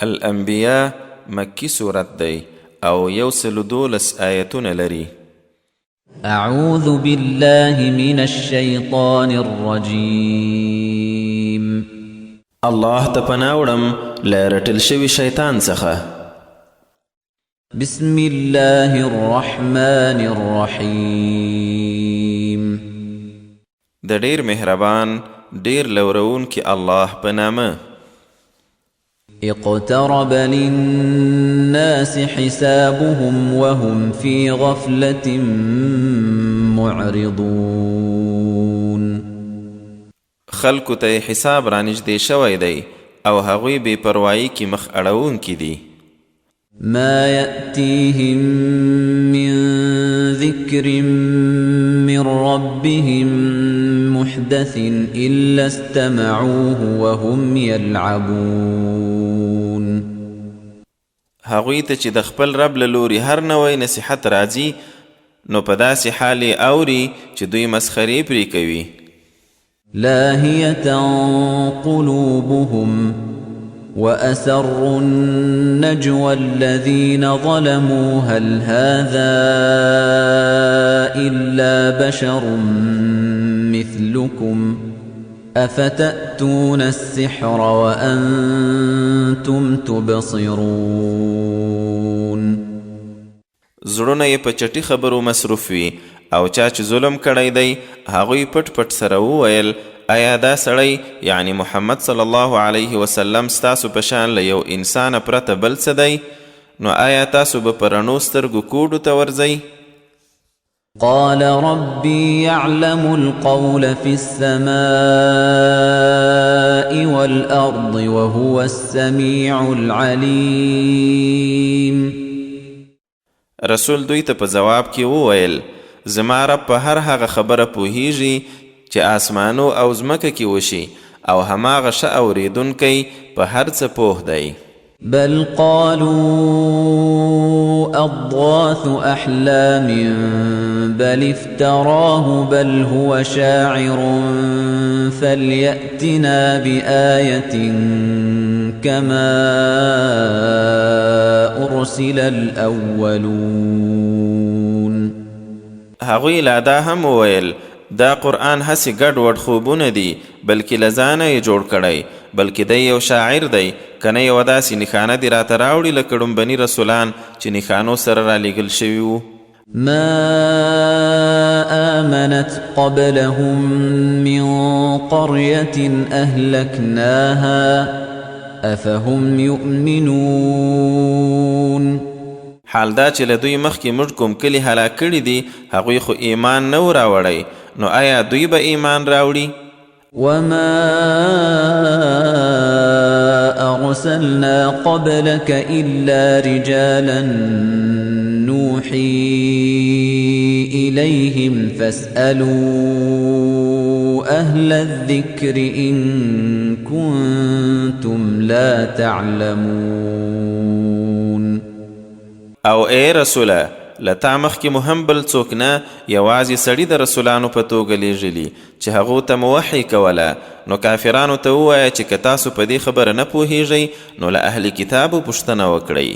الانبیاء مکی صورت دی او 112 آیتونه لري. اعوذ بالله من الشیطان الرجیم. الله ته پناه وړم له رټل شوي شیطان څخه. بسم الله الرحمن الرحیم. د ډیر مهربان ډیر لورونکي الله په نامه. اقترب للناس حسابهم وهم في غفلة معرضون. خلکو ته حساب رانږدې شوی دی او هغوی بې پروایي کې مخ اړوونکي دي. ما يأتيهم من ذكر من ربهم محدث إلا استمعوه وهم يلعبون. هغوی ته چې د خپل رب له لوري هر نوی نصیحت راځي نو په داسې حال یې اوري چې دوی مسخرې پرې کوي. لاهية قلوبهم وأسروا النجوى الذين ظلموا هل هذا إلا بشر مثلكم أفتأتون السحر وأنتم تبصرون. زړونه یې په چټي خبرو مصروف وي او چا چې ظلم کړی دی هغوی پټ پټ سره وویل آیا دا سړی یعنی محمد صلی الله علیه وسلم ستاسو په شان له یو انسان پرته بل څه دی؟ نو آیا تاسو به په رڼو سترګو کوډو ته ورځئ؟ قال ربي يعلم القول في السماء والأرض وهو السميع العليم. رسول دوی ته په جواب کې وویل زما رب په هر هغه خبره پوهیږي چې آسمانو او ځمکه کې وشي او هماغه ښه اورېدونکی په هر څه پوه دی. بل قالوا أضغاث أحلام بل افتراه بل هو شاعر فليأتنا بآية كما أرسل الأولون. هغوی لا دا هم وویل دا قرآن هسې ګډ وډ خوبونه دي بلکې له ځانه یې جوړ کړی بلکې دی یو شاعر دی کنه یوه داسې نښانه دې راته راوړي لکه ړومبني رسولان چې نښانو سره رالیږل شوي وو. ما آمنت قبلهم من قرية أهلكناها أفهم يؤمنون. حال دا چې له دوی مخکې موږ کوم کلي هلاک کړي دي هغوی خو ایمان نه و راوړی نو آیا دوی به ایمان راوړي؟ وما أرسلنا قبلك إلا رجالا نوحي إليهم فاسألوا أهل الذكر إن كنتم لا تعلمون. او اے رسوله لتا مخکې مو هم بل څوک نه یوازې سړي د رسولانو په توګه لیږلي چې هغو ته مو وحی کوله نو کافرانو ته ووایه چې که تاسو په دې خبره نه پوهیږئ نو له اهل کتابو پوښتنه وکړئ.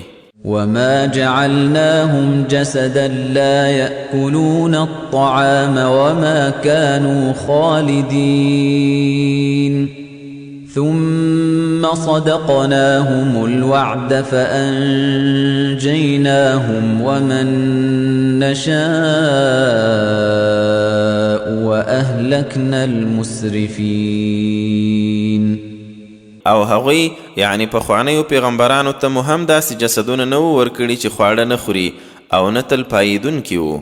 وما جعلناهم جسدا لا يأكلون الطعام وما كانوا خالدين ثم صدقناهم الوعد فأنجيناهم ومن نشاء وأهلكنا المسرفين. او هغوی یعنی پخوانیو پیغمبرانو ته مو هم داسې جسدونه نه وو ورکړي چې خواړه نه خوري او نه تل پاییدونکي وو.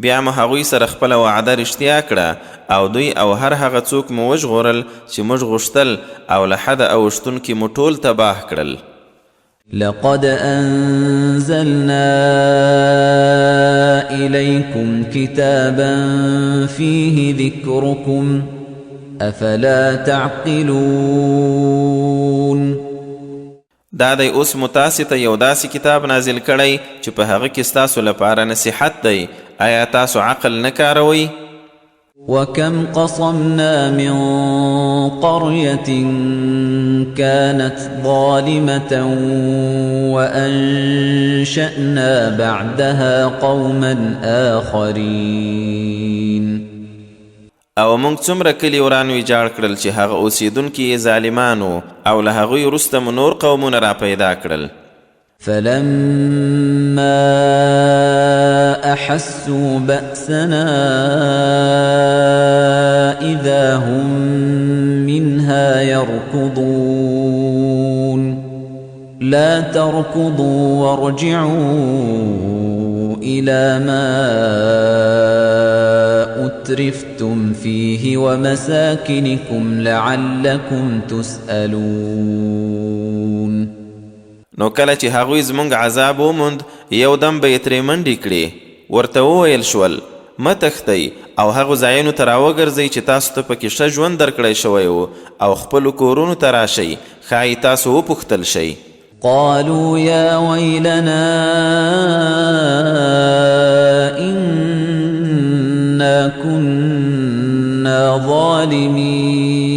بیا مو هغوی سره خپله وعده رښتیا کړه او دوی او هر هغه څوک مو وژغورل چې موږ غوښتل او له حده اوښتونکي مو ټول تباه کړل. لقد أنزلنا إليكم كتابا فيه ذكركم أفلا تعقلون. دا دی اوس مو تاسې ته یو داسې کتاب نازل کړی چې په هغه کې ستاسو لپاره نصیحت دی آیا تاسو عقل نه کاروئ؟ وكم قصمنا من قرية كانت ظالمة وأنشأنا بعدها قوما آخرين او موږ څومره کلي وران ویجاړ کړل چې هغه اوسیدونکي یې ظالمانو او له هغوی وروسته مو نور قومونه راپیدا کړل. فلما أحسوا بأسنا إذا هم منها يركضون لا تركضوا وارجعوا إلى ما أترفتم فيه ومساكنكم لعلكم تسألون. نو کله چې هغوی زموږ عذاب وموند یو دم به یې ترې منډې کړې، ورته وویل شول مه تښتئ او هغو ځایونو ته راوګرځئ چې تاسو ته پکې ښه ژوند درکړی شوی و او خپلو کورونو ته راشئ، ښایي تاسو وپوښتل شئ. قالوا يا ويلنا إنا كنا ظالمين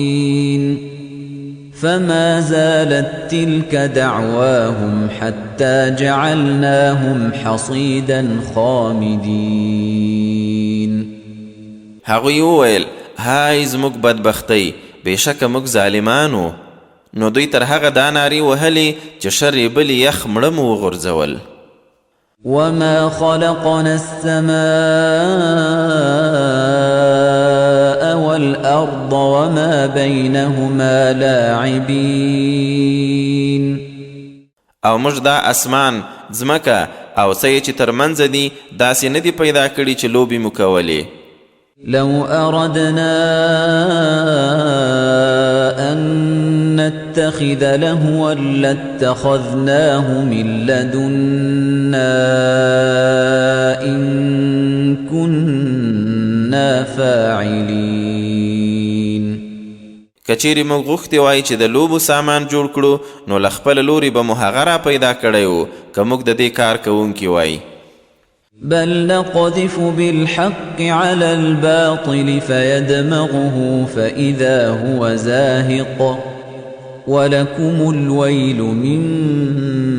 فما زالت تلك دعواهم حتى جعلناهم حصيدا خامدين. هغوی وویل هاي زموږ بدبختۍ، بېشکه موږ ظالمانو. نو دوی تر هغه دا نارې وهلې چې شر یې بلې یخ مړه مو وغورځول. وما خلقنا السماء والأرض وما بينهما لاعبين. او موږ دا اسمان، ځمکه او څه یې چې ترمنځ دي داسې نه دي پیدا کړي چې لوبې مو کولې. لو أردنا أن نتخذ لهوا لاتخذناه من لدنا إن كنا فاعلين. کچېرې موږ غوښتې وای چې د لوبو سامان جوړ کړو نو له خپله لورې به مو هغه را پیدا کړی و که موږ د دې کار کوونکي وای. بل نقذف بالحق على الباطل فيدمغه فإذا هو زاهق ولكم الويل مما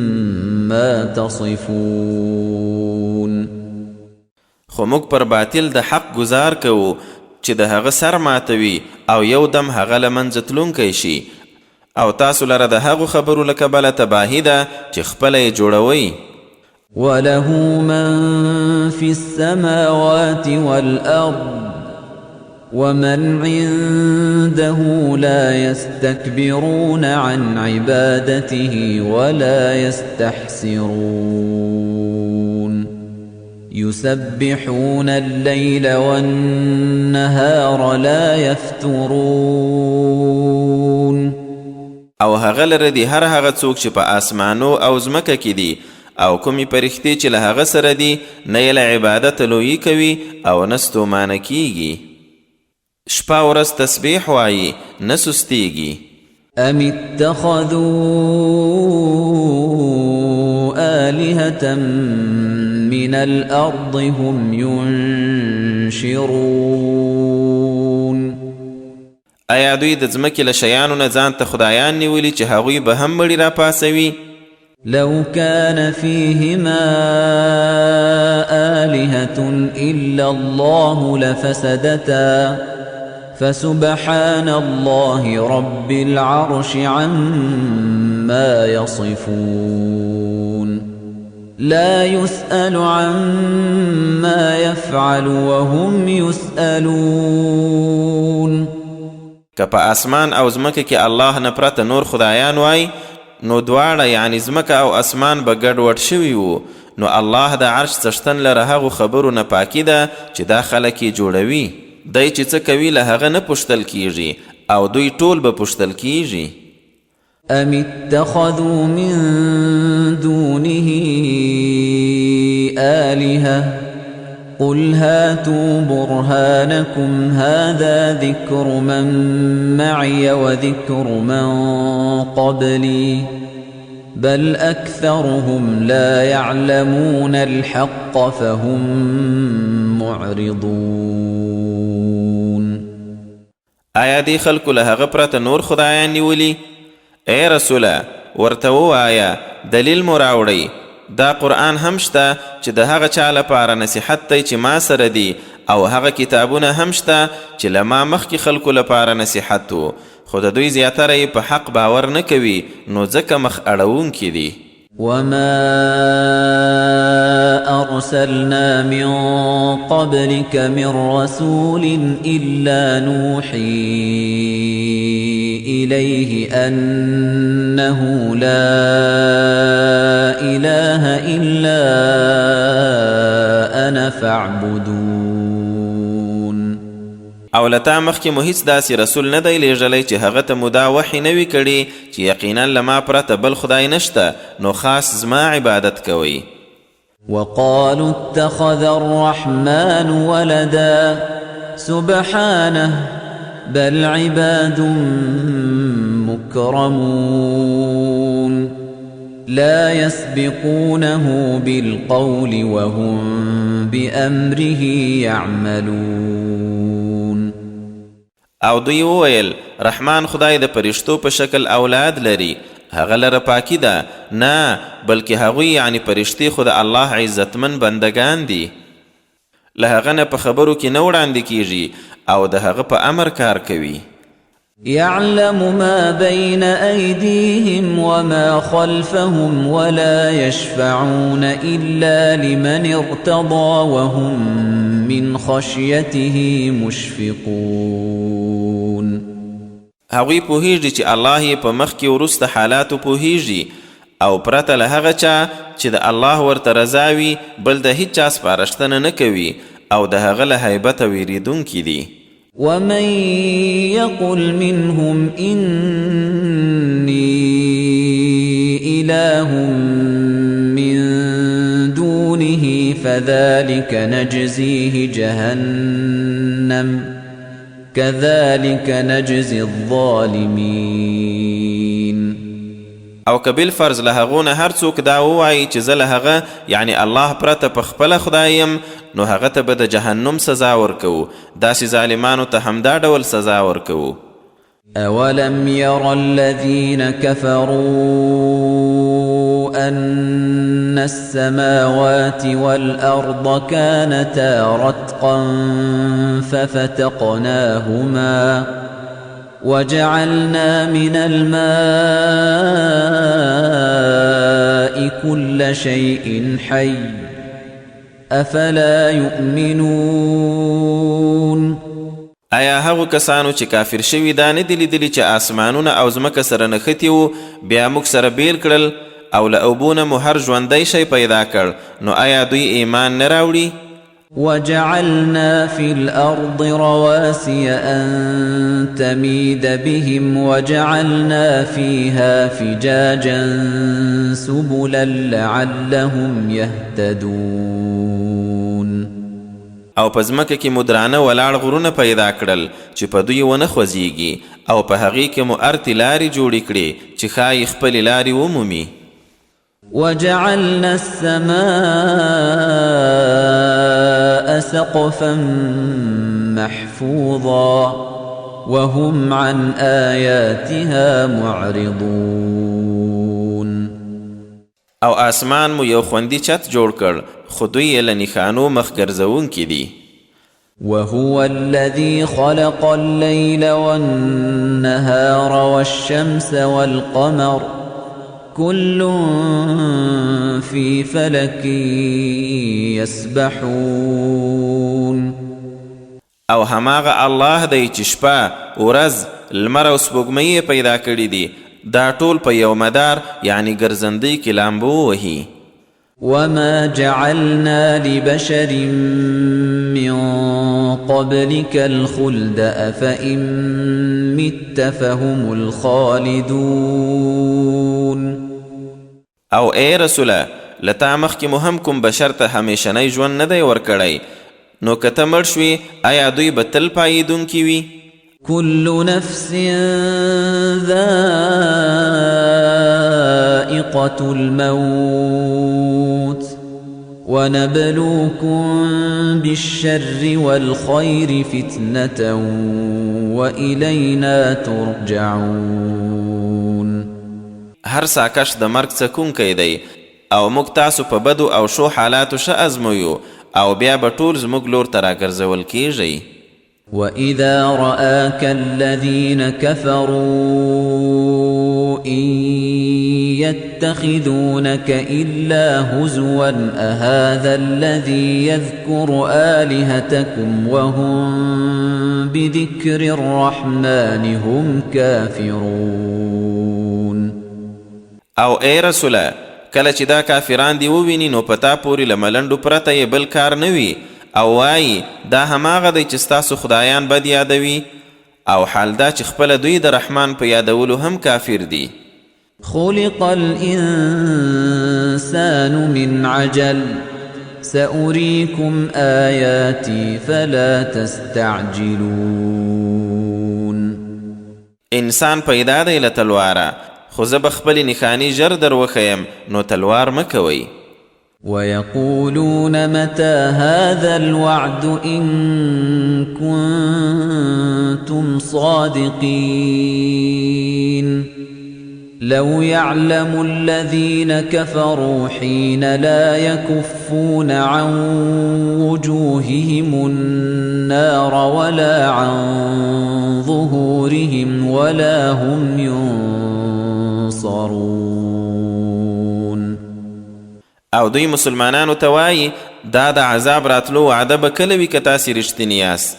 تصفون. خو موږ پر باطل د حق گزار کوو چې د هغه سر ماتوي او یو دم هغه له منځه تلونکی شي، او تاسو لره د هغو خبرو له کبله تباهي ده چې خپله یې جوړوئ. وله من في السماوات والأرض ومن عنده لا يستكبرون عن عبادته ولا يستحسرون يسبحون الليل والنهار لا يفترون. او هغه لره دي هر هغه څوک چې په آسمانو او ځمکه کې دي او کومې پرښتې چې له هغه سره دي، نه یې له عبادت لویي کوي او نه ستومانه کیږي. شپه ورځ تسبیح وایي نه سستیږي. ام اتخذوا آلهة من الأرض هم ينشرون. ایا دوی د ځمکې له شیانو نه ځان ته خدایان نیولي چې هغوی به هم مړي راپاسوي؟ لو كان فيهما آلهة إلا الله لفسدتا فسبحان الله رب العرش عما يصفون. لا يسأل عما يفعل وهم يسألون. که په اسمان او ځمکه کې الله نه پرته نور خدایان وای نو دواړه یعنی ځمکه او اسمان به ګډوډ شوي وو، نو الله د عرش څښتن لره هغو خبرو نه پاکي ده چې دا خلک یې جوړوي. دی چې څه کوي له هغه نه پوښتل کیږي او دوی ټول به پوښتل کیږي. ام اتخذوا من دونه آلهة قل هاتوا برهانكم هذا ذكر من معي وذكر من قبلي بل أكثرهم لا يعلمون الحق فهم معرضون. آیا دی خلکو له هغه پرته نور خدایان نیولي؟ ای رسوله ورته ووایه دلیل مو راوړئ. دا قرآن هم شته چې د هغه چا لپاره نصیحت دی چې ما سره دی، او هغه کتابونه هم شته چې له ما مخکې خلکو لپاره نصیحت و، خو د دوی زیاتره یې په حق باور نه کوي، نو ځکه مخ اړوونکي دي. وما أرسلنا من قبلك من رسول إلا نوحي إليه أنه لا إله إلا أنا فاعبدون. او لتا مخکې مو هیڅ داسې رسول نه دی لیږلی چې هغه ته مو دا وحی نه وي کړي چې یقینا له ما پرته بل خدای نشته، نو خاص زما عبادت کوئ. وقالوا اتخذ الرحمن ولدا سبحانه بل عباد مكرمون لا يسبقونه بالقول وهم بأمره يعملون. او دوی وویل رحمان خدای د پرشتو په شکل اولاد لري، هغه لره پاکی ده، نه بلکې هغوی یعنی پرشتي خو د الله عزتمن بندگان دي، له هغه نه په خبرو کې نه وړاندې کیږي او د هغه په امر کار کوي. يعلم ما بين أيديهم وما خلفهم ولا يشفعون إلا لمن ارتضى وهم من خشيته مشفقون. هغوی پوهیږي چې الله یې په مخکې وروسته حالاتو پوهیږي، او پرته له هغه چا چې د الله ورته رضا وي بل د هیڅ چا سپارښتنه نه کوي، او د هغه له هیبته ویریدونکي دي. ومن يقل منهم إني إله من دونه فذلك نجزيه جهنم كذلك نجزي الظالمين. او کبیل فرض له هغو نه هر څوک دا ووایي چې زه له هغه یعنی الله پرته په خپله خدای یم، نو هغه ته به د جهنم سزا ورکوو، داسې ظالمانو ته همدا ډول سزا ورکوو. أولم ير الذين كفروا أن السماوات والأرض كانتا رتقا ففتقناهما وجعلنا من الماء كل شيء حي أفلا يؤمنون. آیا هغو کسانو چې کافر شوي دا نه دي لیدلي چې آسمانونه او ځمکه سره نښتي وو، بیا موږ سره بیل کړل او له اوبو نه مو هر ژوندی شی پیدا کړ، نو آیا دوی ایمان نه راوړي؟ وجعلنا في الأرض رواسي أن تميد بهم وجعلنا فيها فجاجا سبلا لعلهم يهتدون. او په ځمکه کې مو درانه ولاړ غرونه پیدا کړل چې په دوی ونه خوځېږي، او په هغې کې مو ارتې لارې جوړې کړې چې ښایي خپلې لارې ومومي. وجعلنا السماء سقفا محفوظا وهم عن آياتها معرضون. او آسمان مو یو خوندي چت جوړ کړ، خو دوی یې له نښانو مخ ګرځوونکي دي. وهو الذي خلق الليل والنهار والشمس والقمر كل في فلك يسبحون. او هماغه الله دی چې شپه ورځ لمر او سپوږمۍ پیدا کړي دي، دا ټول په یو مدار یعنی ګرځندۍ کې لامبو وهي. وما جعلنا لبشر من قبلك الخلد أفإن مت فهم الخالدون. او اے رسوله لتا مخکې مو هم کوم بشر ته همیشنی ژوند نه دی ورکړی، نو که ته مړ شوې آیا دوی به تل پایېدونکي وي؟ كل نفس ذائقة الموت ونبلوكم بالشر والخير فتنة وإلينا ترجعون. هر ساکش د مرګ څکونکی دی او موږ تاسو په بدو او شو حالاتو ښه ازمویو او بیا به ټول زموږ لور ته راګرځول کیږئ. وَإِذَا رَآكَ الَّذِينَ كَفَرُوا إِن يَتَّخِذُونَكَ إِلَّا هُزُوًا أَهَذَا الَّذِي يَذْكُرُ آلِهَتَكُمْ وَهُمْ بِذِكْرِ الرَّحْمَنِ هُمْ كَافِرُونَ. او ای رسوله کله چې دا کافران دی وویني نو پتا پورې له ملنډو پرته یې بل کار نه وي او وایي دا هماغه دی چې ستاسو خدایان بد یادوي او حال دا چې خپله دوی د رحمان په یادولو هم کافر دي. خلق الإنسان من عجل سأريكم آياتي فلا تستعجلون. انسان پیدا دی له تلواره خو زه به خپلې نښانې ژر در وښیم نو تلوار مه کوئ. ويقولون متى هذا الوعد إن كنتم صادقين لو يعلم الذين كفروا حين لا يكفون عن وجوههم النار ولا عن ظهورهم ولا هم ينصرون. او دوی مسلمانانو ته وایي دا د عذاب راتلو وعده به کله وي که تاسې رښتیني یاست.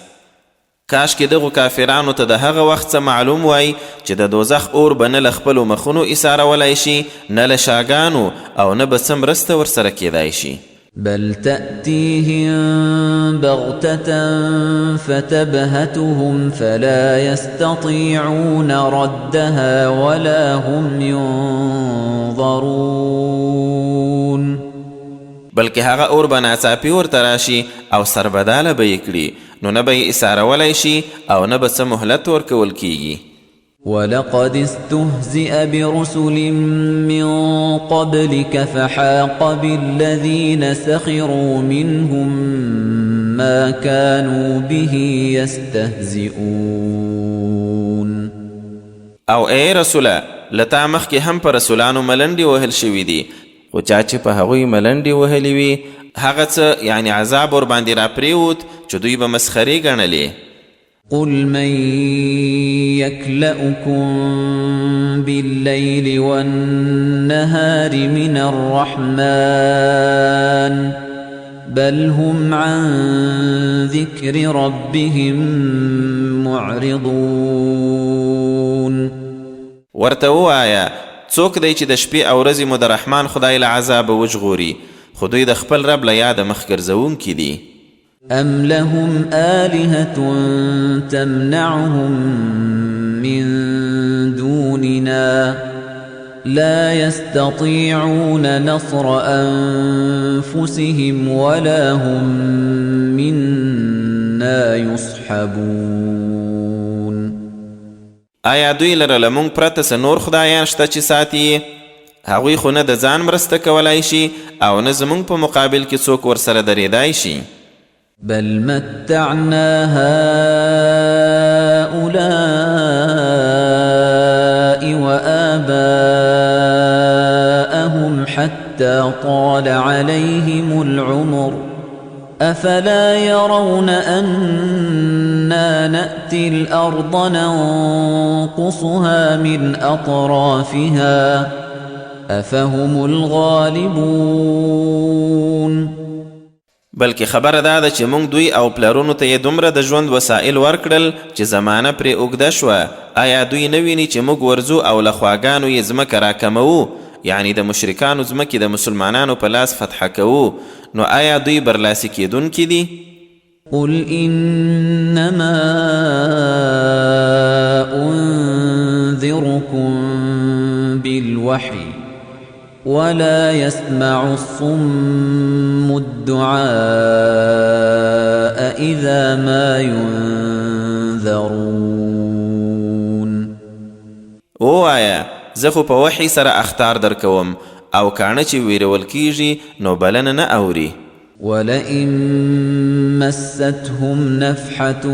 کاشکې دغو کافرانو ته د هغه وخت څه معلوم وای چې د دوزخ اور به نه له خپلو مخونو ایسارولی شي نه له شاګانو او نه به څه مرسته ورسره کیدای شي. بل تأتيهم بغتة فتبهتهم فلا يستطيعون ردها ولا هم ينظرون. بلکې هغه اور به ناڅاپي ورته راشي او سربداله به یې کړي نو نه به یې ایسارولی شي او نه به څه مهلت ورکول کیږي. ولقد استهزئ برسل من قبلك فحاق بالذين سخروا منهم ما كانوا به يستهزئون. او ای رسوله لتا مخکې هم په رسولانو ملنډې وهل شوي دي خو چا چې په هغوی ملنډې وهلې وي هغه څه یعنی عذاب ور باندې راپرېوت چې دوی به مسخرې ګڼلې. قل من يكلؤكم بالليل والنهار من الرحمن بل هم عن ذكر ربهم معرضون. ورته ووایه څوک دی چې د شپې او ورځې مو د رحمان خدای له عذابه وژغوري خو دوی د خپل رب له یاده مخ ګرځوونکي دي. أم لهم آلهة تمنعهم من دوننا لا يستطيعون نصر أنفسهم ولا هم منا يصحبون. آیا دوی لره له موږ پرته څه نور خدایان شته چې ساتي؟ هغوی خو نه د ځان مرسته کولی شي او نه زموږ په مقابل کې څوک ورسره درېدای شي. بل متعنا هؤلاء وآباءهم حتى طال عليهم العمر أفلا يرون أنا نأتي الأرض ننقصها من أطرافها أفهم الغالبون. بلکې خبره دا ده چې موږ دوی او پلرونو ته یې دومره د ژوند وسایل ورکړل چې زمانه پرې اوږده شوه. آیا دوی نه ویني چې موږ ورځو او له خواګانو یې ځمکه راکموو یعنی د مشرکانو ځمکې د مسلمانانو په لاس فتحه کوو نو آیا دوی برلاسي کیدونکي دي؟ قل إنما أنذركم بالوحي ولا يسمع الصم الدعاء إذا ما ينذرون. او آیا زه خو په وحی سره اخطار درکوم او کاڼه چې ویرول کیږي نو بلنه نه اوري. ولئن مستهم نفحة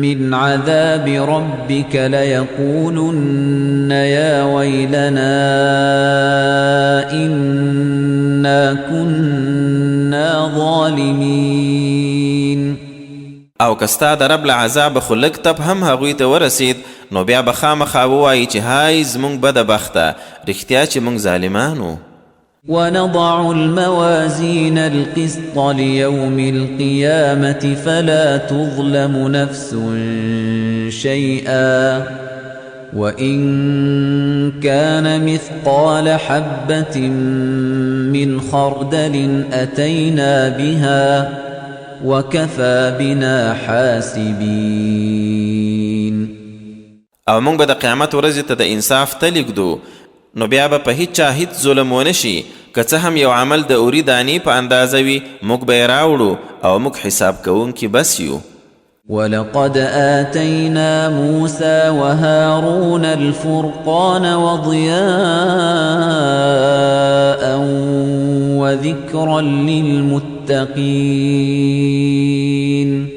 من عذاب ربك ليقولن يا ويلنا إنا كنا ظالمين. او کستا د رب له عذاب خو لږ تپ هم هغوی ته ورسید نو بیا به خامخا ووایي چې های زموږ بده بخته، رښتیا چې موږ ظالمانو. ونضع الموازين القسط ليوم القيامة فلا تظلم نفس شيئا وإن كان مثقال حبة من خردل أتينا بها وكفى بنا حاسبين. او موږ به د قیامت ورځې ته د انصاف تل ږدو، نو بیا به په هیچ چا هیڅ ظلم ونه شي. که څه هم یو عمل د اوري دانې په اندازه وي موږ به یې راوړو او موږ حساب کوونکي بس یو. ولقد آتينا موسى وهارون الفرقان وضياء وذكرا للمتقين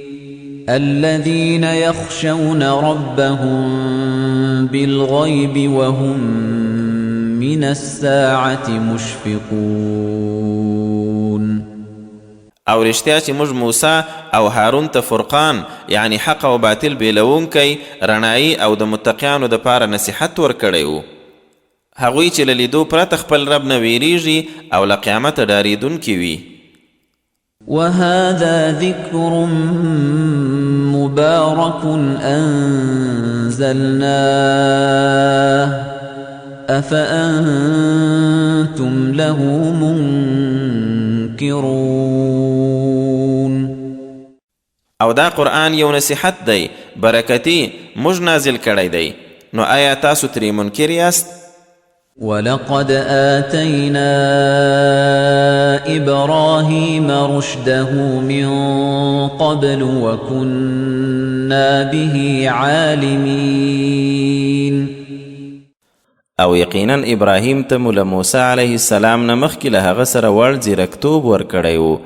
الذين يخشون ربهم بالغيب وهم من الساعة مشفقون. او رښتیا چې موږ موسی او هارون ته فرقان یعنی حق او باطل بیلونکی رڼایي او د متقیانو د پاره نصیحت ورکړی و. هغوی چې له لیدو پرته خپل رب نه ویریږي او له قیامته ډارېدونکي وي. وهذا ذكر مبارك أنزلناه أفأنتم له منكرون. او دا قرآن یو نصیحت دی برکتی موږ نازل کړی دی، نو آیا تاسو ترې منکر یاست؟ ولقد آتينا إبراهيم رشده من قبل وكنا به عالمين. او یقینا ابراهیم ته مولا موسی علیه السلام نه مخکې له هغه سره وړ ځیرکتوب ورکړی و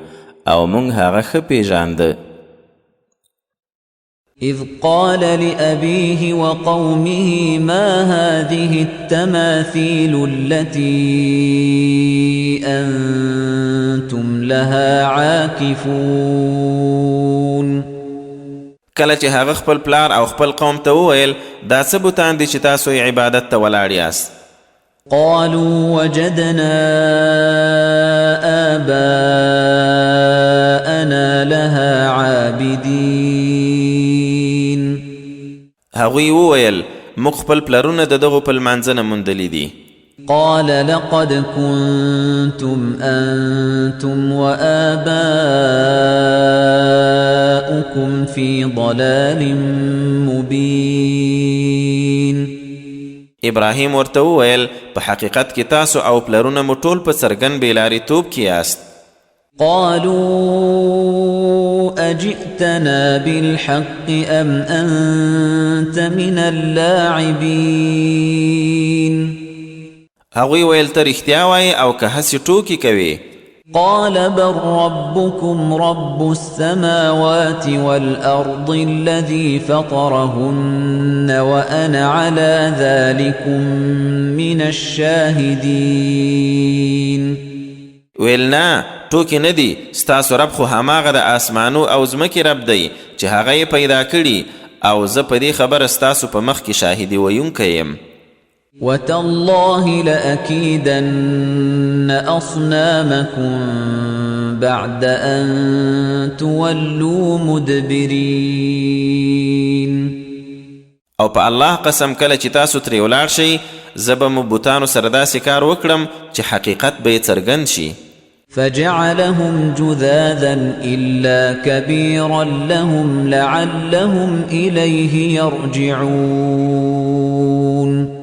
او موږ هغه ښه پیژانده. إذ قال لأبيه وقومه ما هذه التماثيل التي أنتم لها عاكفون. کله چې هغه خپل پلار او خپل قوم ته وویل دا څه بوتان دي چې تاسو یې عبادت ته ولاړ یاست؟ قالوا وجدنا آباءنا لها عابدين. هغوی وویل موږ خپل پلرونه د دغو په لمانځنه موندلي دي. قال لقد كنتم أنتم وآباؤكم في ضلال مبين. ابراهیم ورته وویل په حقیقت کې تاسو او پلرونه مو ټول په څرګند بېلارېتوب کې یاست. قالوا أجئتنا بالحق أم أنت من اللاعبين. هغوی ویل ته رښتیا وایې او که هسې ټوکې کوې؟ قال بل ربكم رب السماوات والأرض الذي فطرهن وأنا على ذلكم من الشاهدين. ویل نه ټوکې نه دي، ستاسو رب خو هماغه د آسمانو او ځمکې رب دی چې هغه یې پیدا کړي او زه په دې خبره ستاسو په مخ کې شاهدي ویونکی یم. وتالله لأكيدن أصنامكم بعد أن تولوا مدبرين. او په الله قسم کله چې تاسو ترې ولاړ شئ زه به مو بوتانو سره داسې کار وکړم چې حقیقت به یې څرګند شي. فجعلهم جذاذا إلا كبيرا لهم لعلهم إليه يرجعون.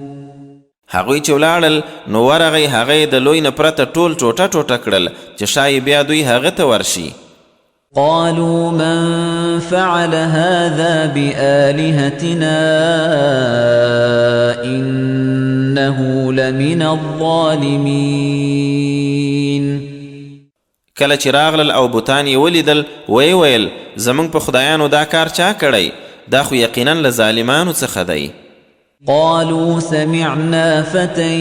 هغوی چې ولاړل نو ورغی هغه د لوی نه پرته ټول ټوټه ټوټه کړل چې شاید بیا دوی هغه ته ورشي. قالوا من فعل هذا بآلهتنا إنه لمن الظالمين کله چې راغلل او بوتان یې ولیدل ویې ویل زموږ په خدایانو دا کار چا کړی دا خو یقینا له ظالمانو څخه دی قالوا سمعنا فتى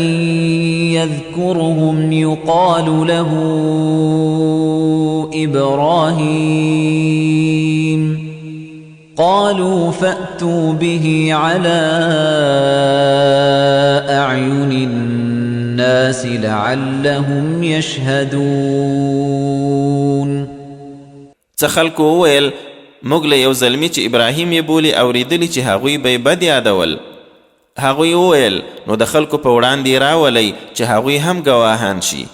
يذكرهم يقال له إبراهيم قالوا فأتوا به على أعين الناس لعلهم يشهدون څه خلکو وویل موږ له یو زلمي چې ابراهیم یې بولي اورېدلي چې هغوی به یې بد یادول هغوی وویل نو د خلکو په وړاندې راولئ چې هغوی هم ګواهان شي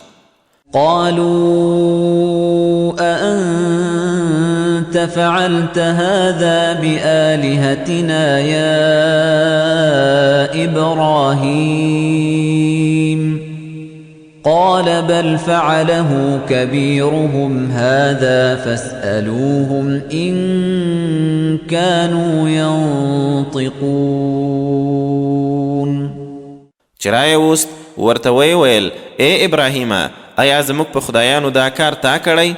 قالوا أأنت فعلت هذا بآلهتنا يا إبراهيم قال بل فعله كبيرهم هذا فاسألوهم إن كانوا ينطقون چرای وست ورته ویل ای ابراهیمه آیا زموږ په خدایانو دا کار تا کړی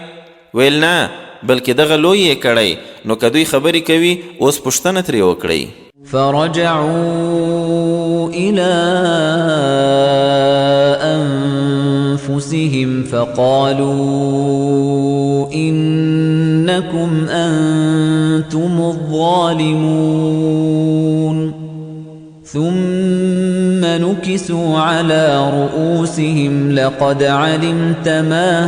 ویل نه بلکې دغه لوی یې کړی نو که دوی خبرې کوي اوس پوښتنه ترې وکړئ فرجعوا إلى أنفسهم فقالوا إنكم أنتم الظالمون ثم نكسوا على رؤوسهم لقد علمت ما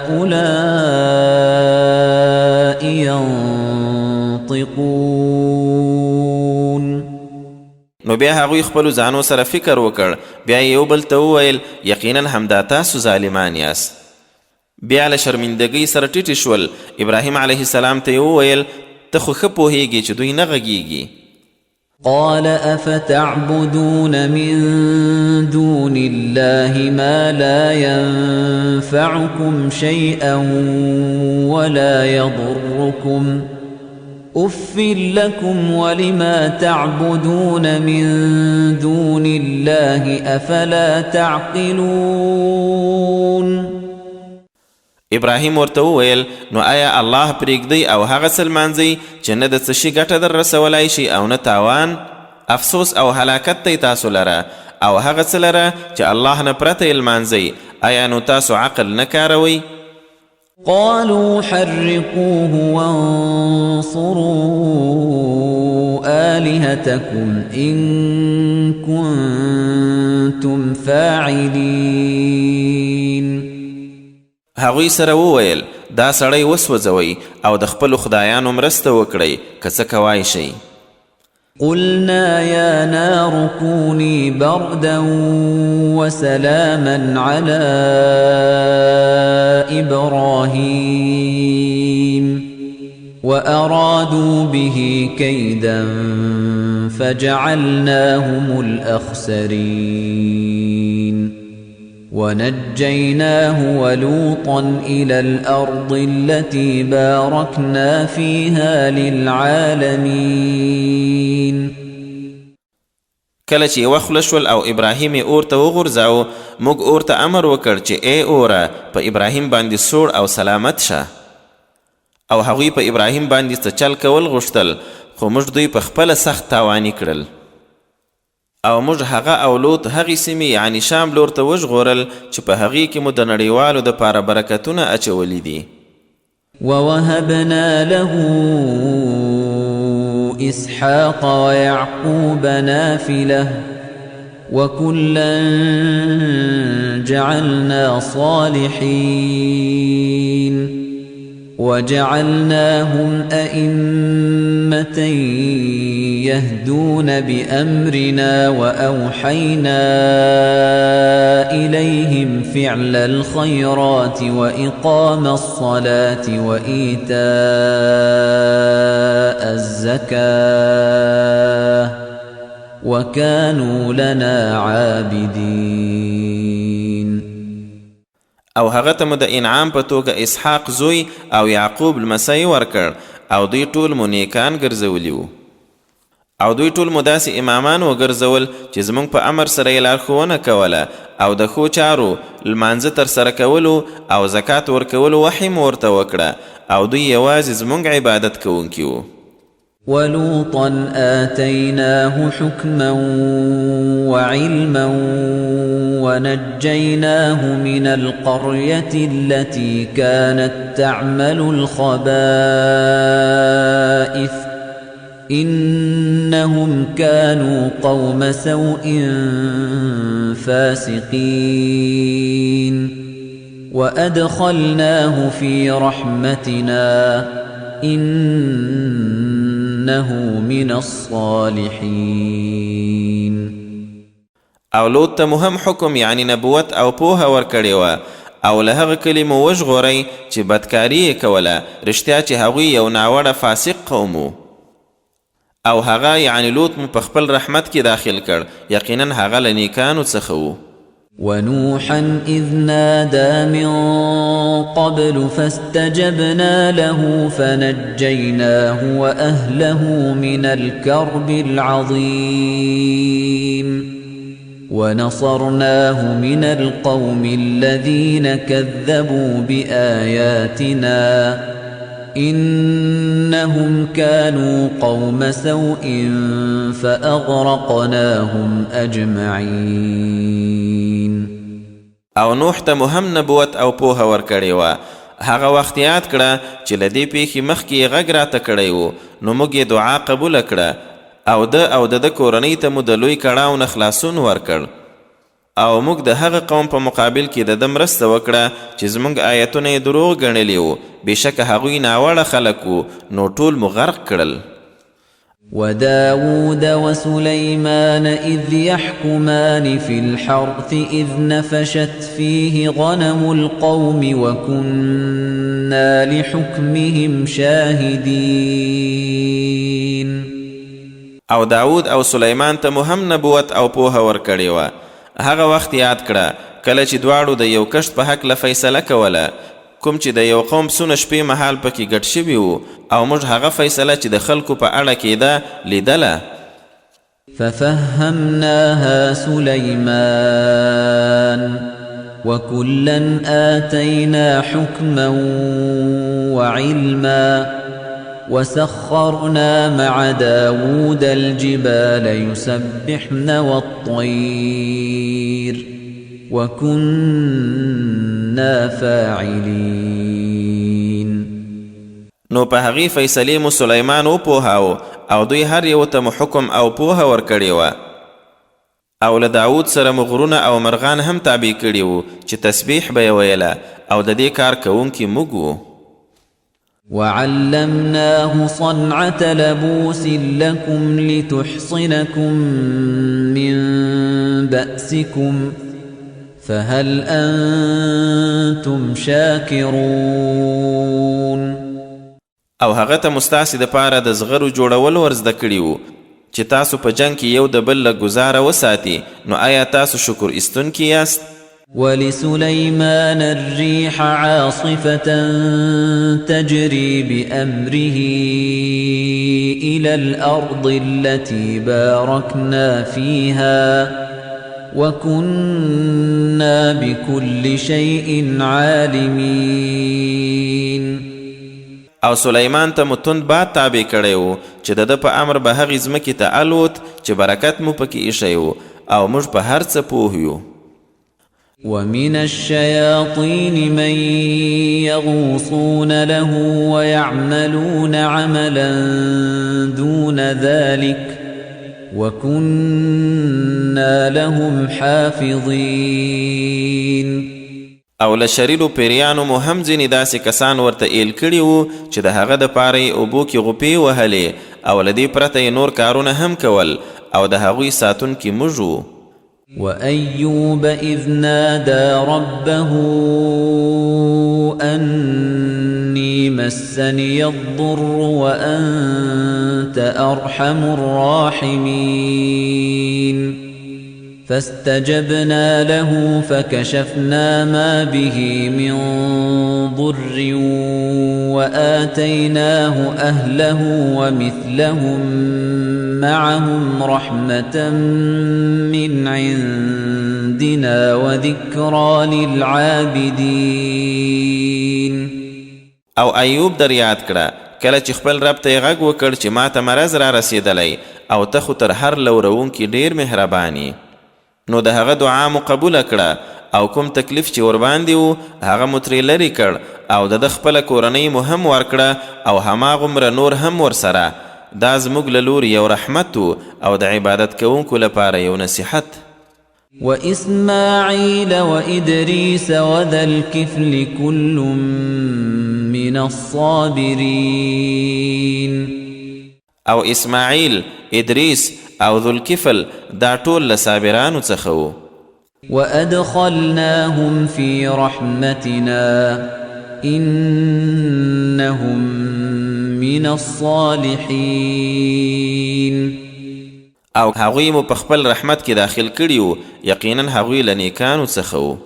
هؤلاء ينطقون نو بیا هغوی خپلو ځانو سره فکر وکړ بیا یو بل ته وویل یقینا همدا تاسو ظالمان یاست بیا له شرمندګۍ سره ټیټې شول ابراهیم علیه السلام ته یې وویل ته خو ښه پوهیږې چې دوی نه غږیږي قال أفتعبدون من دون الله ما لا ينفعكم شيئا ولا يضركم أف لكم ولما تعبدون من دون الله أفلا تعقلون ابراهیم ورته وویل نو آیا الله پرېږدئ او هغه څه لمانځئ چې نه د څه شي ګټه در رسولی شي او نه تاوان افسوس او هلاکت دی تاسو لره او هغه څه لره چې الله نه پرته یې لمانځئ آیا نو تاسو عقل نه کاروئ قالوا حرقوه وانصروا آلهتكم إن كنتم فاعلين هغوی سره وویل دا سړی وسوځوئ او د خپلو خدایانو مرسته وکړئ که څه کوای شئ قلنا يا نار كوني بردا وسلاما على إبراهيم وأرادوا به كيدا فجعلناهم الأخسرين ونجيناه ولوطا إلى الأرض التي باركنا فيها للعالمين کله چې وخله شول او ابراهیم یې اور ته وغورځاوه موږ اور ته امر وکړ چې ای اوره په ابراهیم باندې سوړ او سلامت شه او هغوی په ابراهیم باندې څه چل کول غوښتل خو موږ دوی په خپله سخت تاواني کړل او موږ هغه او لوط هغې سیمې یعنی شام لور ته وژغورل چې په هغې کې مو د نړیوالو دپاره برکتونه اچولي دي ووهبنا له إسحاق ويعقوب نافلة وكلا جعلنا صالحين وجعلناهم أئمة يهدون بأمرنا وأوحينا إليهم فعل الخيرات وإقام الصلاة وإيتاء الزكاة وكانوا لنا عابدين او هغه ته مو د انعام په توګه اسحاق زوی او یعقوب لمسی ورکړ او دوی ټول مو نیکان ګرځولي وو او دوی ټول مو داسې امامان وګرځول چې زموږ په امر سره یې لارښوونه کوله او د ښو چارو لمانځه ترسره کولو او زکات ورکولو وحی مو ورته وکړه او دوی یوازې زموږ عبادت کوونکي وو. ولوطا آتيناه حكما وعلما ونجيناه من القرية التي كانت تعمل الخبائث إنهم كانوا قوم سوء فاسقين وأدخلناه في رحمتنا إنه من الصالحين. او لوط ته مهم حکم یعنی نبوت او پوهه ورکړې وه او له هغه کلي مو وژغورئ چې بدکاري یې کوله رښتیا چې هغوی یو ناوړه فاسق قوم و او هغه یعنی لوط مو په خپل رحمت کې داخل کړ یقینا هغه له نیکانو څخه و. ونوحا إذ نادى من قبل فاستجبنا له فنجيناه وأهله من الكرب العظيم ونصرناه من القوم الذين كذبوا بآياتنا إنهم كانوا قوم سوء فأغرقناهم أجمعين. او نوح ته مهم نبوت او پوهه ورکړې وه. هغه وخت یاد کړه چې له دې پیښې مخکې یې غږ راته کړی و نو موږ یې دعا قبوله کړه او د کورنۍ ته مو د لوی کړاو نه خلاصون ورکړ او موږ د هغه قوم په مقابل کې د ده مرسته وکړه چې زموږ آیتونه یې دروغ ګڼلي وو بېشکه هغوی ناوړه خلک وو نو ټول مو غرق کړل. وداود وسليمان إذ يحكمان في الحرث إذ نفشت فيه غنم القوم وكنا لحكمهم شاهدين. او داود او سلیمان ته مهم نبوت او پوهه ورکړې وه. هغه وخت یاد کړه کله چې دواړو د یو کښت په حق له فیصله کوله کوم چې د یو قوم څونه شپې مهال پکې ګډ شوي وو او موږ هغه فیصله چې د خلکو په اړه کېده لیدله. ففهمناها سليمان وكلا آتينا حكما وعلما وسخرنا مع داود الجبال يسبحن والطير وكنا فاعلين. نو په هغې فیصلې مو سلیمان وپوهاو او دوی هر یو ته مو حکم او پوهه ورکړې وه او له داود سره مو غرونه او مرغان هم تابع کړي وو چې تسبیح به یې ویله او د دې کار کوونکي موږ وو. وعلمناه صنعة لبوس لكم لتحصنكم من بأسكم فهل أنتم شاكرون. او هغه ته مستاسې دپاره د زغرو جوړول ورزده کړي وو چې تاسو په جنګ کې یو د بل له ګزاره وساتي نو آیا تاسو شکر ایستونکي یاست؟ ولسليمان الريح عاصفة تجري بأمره إلى الأرض التي باركنا فيها وكنا بكل شيء عالمين. او سلیمان ته مو تند باد تابع کړی و چې د ده په امر به هغې ځمکې ته الوت چې برکت مو پکې ایښی و او موږ په هر څه پوه یو. ومن الشياطين من يغوصون له ويعملون عملا دون ذلك وكنا لهم حافظين. او له شریرو پیریانو مو هم ځینې داسې کسان ورته ایل کړي وو چې د هغه دپاره یې اوبو کې غوپې وهلې او له دې پرته یې نور کارونه هم کول او د هغوی ساتونکي موږ وو. وأيوب إذ نادى ربه أني مسني الضر وأنت أرحم الراحمين فاستجبنا له فكشفنا ما به من ضر وآتيناه أهله ومثلهم معهم رحمة من عندنا وذكرى للعابدين. او ایوب در یاد کړه کله چې خپل رب ته یې غږ وکړ چې ما ته مرض را رسېدلی او ته خو تر هر لوروونکي ډېر مهرباني. نو د هغه دعا مو قبوله کړه او کوم تکلیف چې ورباندې و هغه مو ترې لرې کړ او د خپله کورنۍ مو هم ورکړه او هماغومره نور هم ورسره. دا زموږ له لورې یو رحمت و او د عبادت کوونکو لپاره یو نصیحت. وإسماعيل وإدريس وذا الكفل كل من الصابرين. او اسماعیل، ادریس او ذوالکفل دا ټول له صابرانو څخه وو. وأدخلناهم في رحمتنا إنهم من الصالحين. او هغوی مو په خپل رحمت کې داخل کړي وو، یقینا هغوی له نیکانو څخه وو.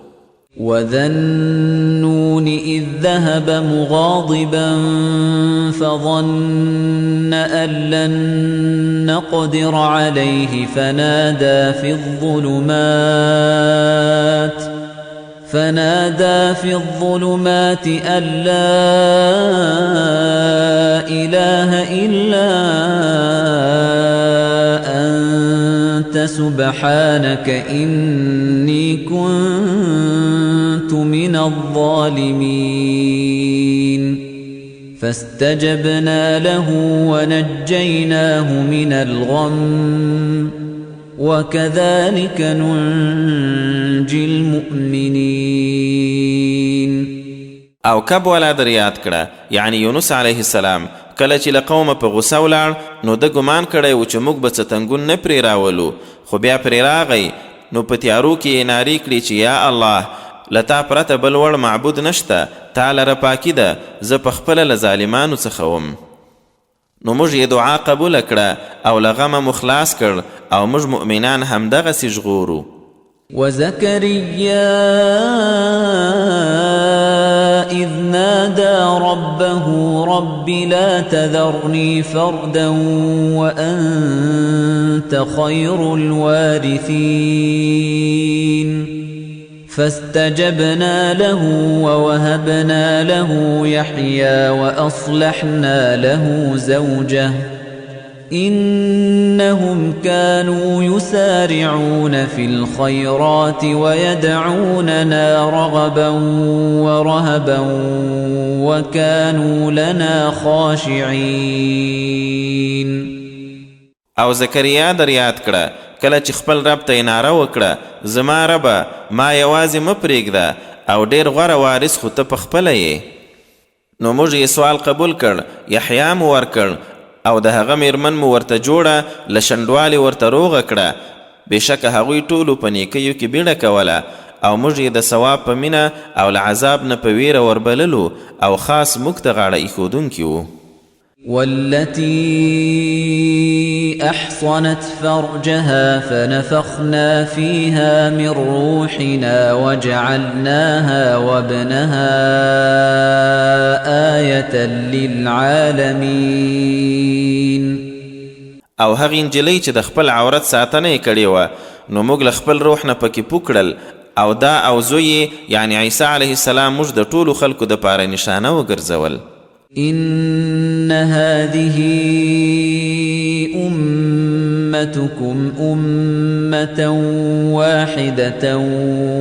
وذا النون إذ ذهب مغاضبا فظن أن لن نقدر عليه فنادى في الظلمات أن لا إله إلا أنت سبحانك إني كنت من الظالمين. فاستجبنا له ونجيناه من الغم وكذلك ننجي المؤمنين. او کب والا در یاد کړه یعنی یونس علیه السلام کله چې له قومه په غوسه ولاړ نو د ګمان کړی و چې موږ به څه تنګون نه پرې راولو، خو بیا پرې راغی نو په تیارو کې یې نارې کړي چې یا الله له تا پرته بل وړ معبود نشته، تا لره پاکي ده، زه پخپله له ظالمانو څخه وم. نو موږ یې دعا قبوله کړه او له غمه مو خلاص کړ او موږ مؤمنان همدغسې ژغورو. وزكريا إذ نادى ربه رب لا تذرني فردا وأنت خير الوارثين. فاستجبنا له ووهبنا له يحيى وأصلحنا له زوجه إنهم كانوا يسارعون في الخيرات ويدعوننا رغبا ورهبا وكانوا لنا خاشعين. او زکریا در یاد کړه کله چې خپل رب ته یې ناره وکړه زما ربه ما یوازې مه پرېږده او ډېر غوره وارث خو ته پخپله یې. نو موږ یې سوال قبول کړ، یحیا مو ورکړ او د هغه میرمن مو ورته جوړه له شنډوالې ورته روغه کړه. بېشکه هغوی ټولو په نیکیو کې بیړه کوله او موږ یې د ثواب په مینه او له عذاب نه په ویره وربللو او خاص موږ ته غاړه ایښودونکي وو. والتي أحصنت فرجها فنفخنا فيها من روحنا وجعلناها وابنها آية للعالمين. او هغه نجلۍ چې د خپل عورت ساتنه یې کړې وه نو موږ له خپل روح نه پکې پوکړل او دا او زوی یعنی عیسی علیه السلام موږ د ټولو خلکو دپاره نشانه وګرځول. إن هذه أمتكم أمة واحدة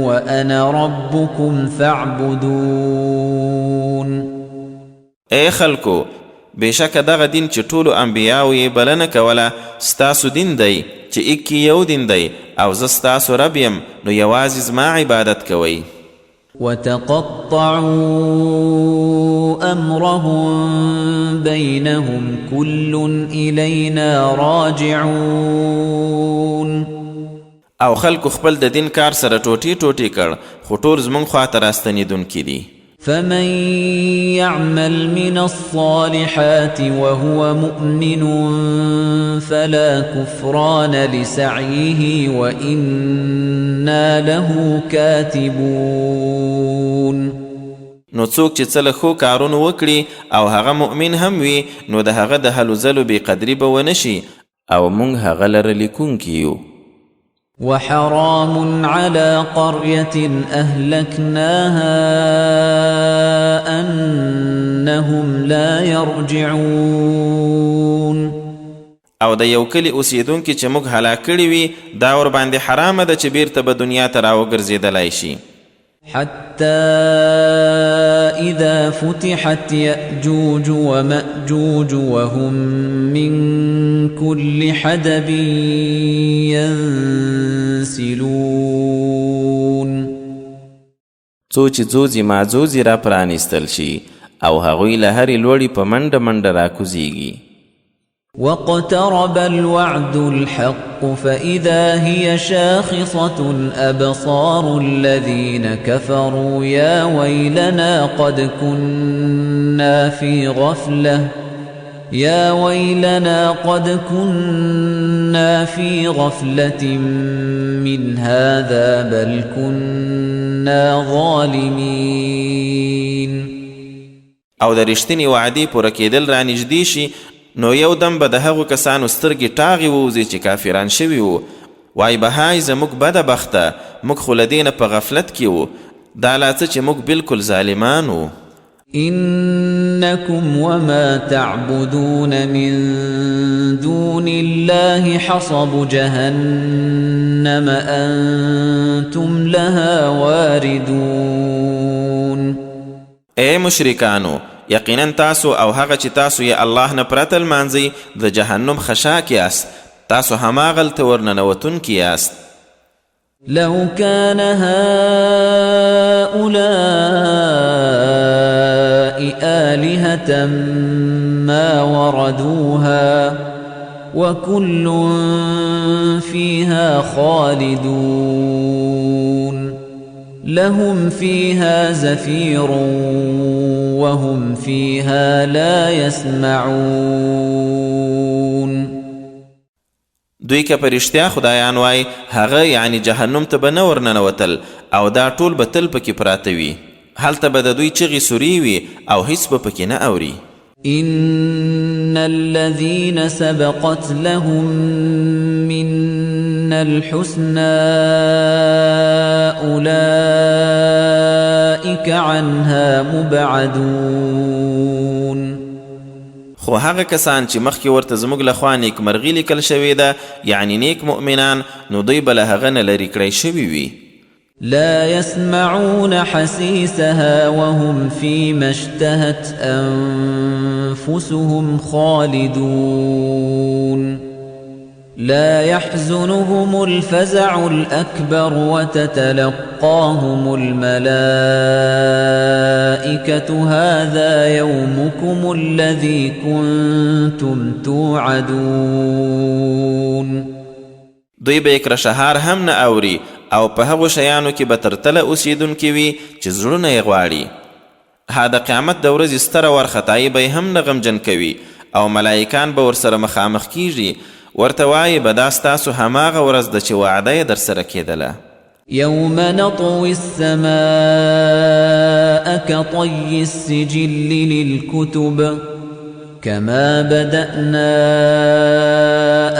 وأنا ربكم فاعبدون. اے خلکو بېشکه دغه دین چې ټولو انبیاو یې بلنه کوله ستاسو دین دی چې ایک یو دین دی او زه ستاسو رب یم نو یوازې زما عبادت کوئ. وتقطعوا أمرهم بينهم كل إلينا راجعون. او خلکو خپل د دین کار سره ټوټې ټوټې کړ خو ټول زموږ خواته راستنېدونکي دي. فمن يعمل من الصالحات وهو مؤمن فلا كفران لسعيه وإنا له كاتبون. نو څوک چې څه له ښو کارونو وکړي او هغه مؤمن هم وي نو د هغه د هلو ځلو بې قدري به ونه شي او موږ هغه لره لیکونکي یو. وحرام على قرية أهلكناها أنهم لا يرجعون. او د یو کلي اوسیدونکي چې موږ هلاک کړي وي دا ورباندې حرامه ده چې بیرته به دنیا ته راوګرځېدلی شي. حتى إذا فتحت يأجوج ومأجوج وهم من كل حدب ينسلون. څو چې ځوځي ماځوځي را پرانیستل شي او هغوی له هرې لوړې په منډه منډه راکوزیږي. واقترب الوعد الحق فإذا هي شاخصة أبصار الذين كفروا يا ويلنا قد كنا في غفلة من هذا بل كنا ظالمين. او د رښتینې وعدې پوره کېدل را نږدې شي نو یو دم به د هغو کسانو سترګې ټاغې ووځي چې کافران شوي وو. وای بهای زموږ بده بخته موږ خو له دې نه په غفلت کې وو دا لا څه چې موږ بالکل ظالمان وو. إنكم وما تعبدون من دون الله حصب جهنم أنتم لها واردون. اے مشرکانو یقینا تاسو او هغه چې تاسو یې الله نه پرته لمانځئ د جهنم خشاک یاست تاسو هماغلته ورننوتونکي یاست. لو كان هؤلاء آلهة ما وردوها وكل فيها خالدون لهم فيها زفير وهم فيها لا يسمعون. دوی که په رښتیا خدایان وای هغه یعنی جهنم ته به نه ورننوتل او دا ټول به تل پکې پراته وي. هلته به د دوی چغې سوري وي او هیڅ به پکې نه اوري. إن الذين سبقت لهم منا الحسنى أولئك عنها مبعدون. خو هغه کسان چې مخکې ورته زموږ لخوا نیکمرغي لیکل شوې ده یعنی نیک مؤمنان نو دوی به له هغه نه لرې کړی شوي وي. لا يسمعون حسيسها وهم فيما اشتهت أنفسهم خالدون. لا يحزنهم الفزع الأكبر وتتلقاهم الملائكة هذا يومكم الذي كنتم توعدون. دوی به یک رشهار هم نه اوري او په هغو شیانو کې به تر تله اوسیدونکي وي چې زړونه یې غواړي. ها د قیامت د ورځې ستره وارخطایي به یې هم نه غمجن کوي او ملایکان به ورسره مخامخ کیږي ورته وایي به دا ستاسو هماغه ورځ ده چې وعده یې در سره کېدله. يوم نطوي السماء كطي السجل للكتب كما بدأنا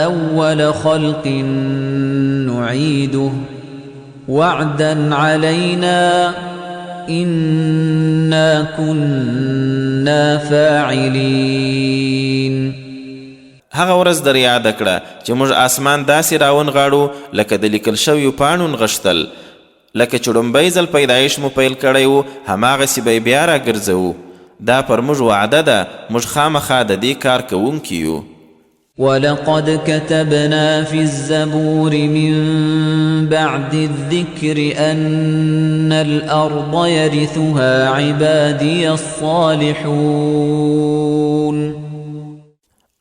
أول خلق نعيده وعدا علينا إنا كنا فاعلين. هغه ورځ در یاده کړه چې موږ آسمان داسې راونغاړو لکه د لیکل شویو پاڼو نغښتل لکه چې لومبی ځل پیدایش مو پیل کړی و هماغسې به یې بیا راګرځوو. دا پر موږ وعده ده موږ خامخا د دې کار کوونکي یو. ولقد كتبنا في الزبور من بعد الذكر أن الأرض يرثها عبادي الصالحون.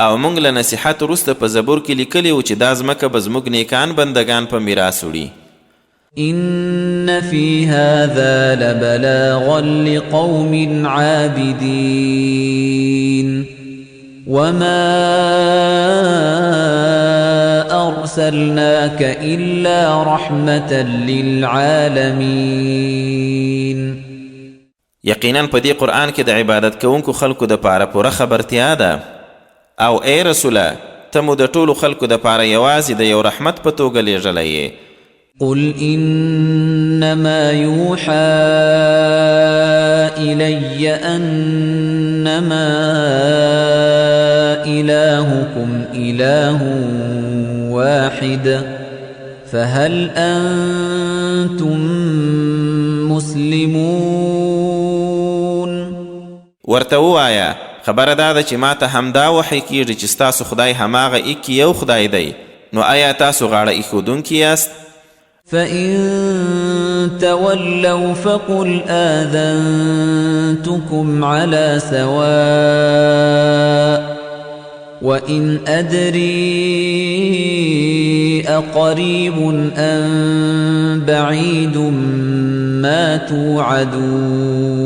او موږ له نصیحت وروسته په زبور کې لیکلي و چې دا ځمکه به زموږ نیکان بندگان په میراث وړي. إن إن في هذا لبلاغا لقوم عابدين وما أرسلناك إلا رحمة للعالمين. یقینا په دې قرآن کې د عبادت کوونکو خلکو د پاره پوره خبرتیا ده او ای رسوله ته مو د ټولو خلکو د پاره یوازې د یو رحمت په توګه لیږلی یې. قل إنما يوحى إلي أنما إلهكم إله واحد فهل أنتم مسلمون؟ ورته ووایه خبره دا ده چې ما ته همدا وحی کیږي چې ستاسو خدای هماغه ایک یو خدای دی، نو آیا تاسو غاړه ایښودونکي یاست؟ فإن تولوا فقل آذنتكم على سواء وإن أدري أقريب أم بعيد ما توعدون.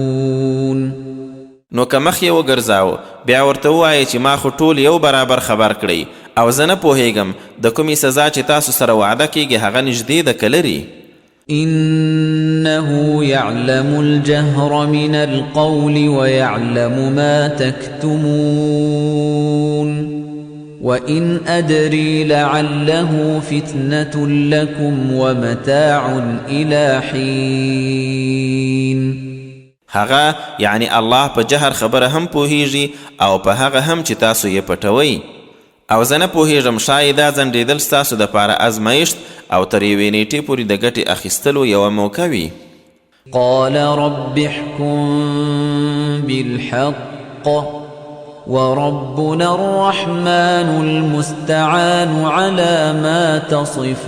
نو که مخ یې وګرځاو بیا ورته ووایه چې ما خو ټول یو برابر خبر کړئ او زه نه پوهیږم د کومې سزا چې تاسو سره وعده کیږي هغه نږدې ده که لري. إنه يعلم الجهر من القول ويعلم ما تكتمون وإن أدري لعله فتنة لكم ومتاع إلى حين. هغه یعنی الله په جهر خبره هم پوهیږي او په هغه هم چې تاسو یې پټوئ او زه نه پوهیږم شاید دا ځنډېدل ستاسو دپاره ازمایښت او تر یوې نیټې پورې د ګټې اخیستلو یوه موقع وي. قال رب احكم بالحق وربنا الرحمن المستعان على ما تصفون.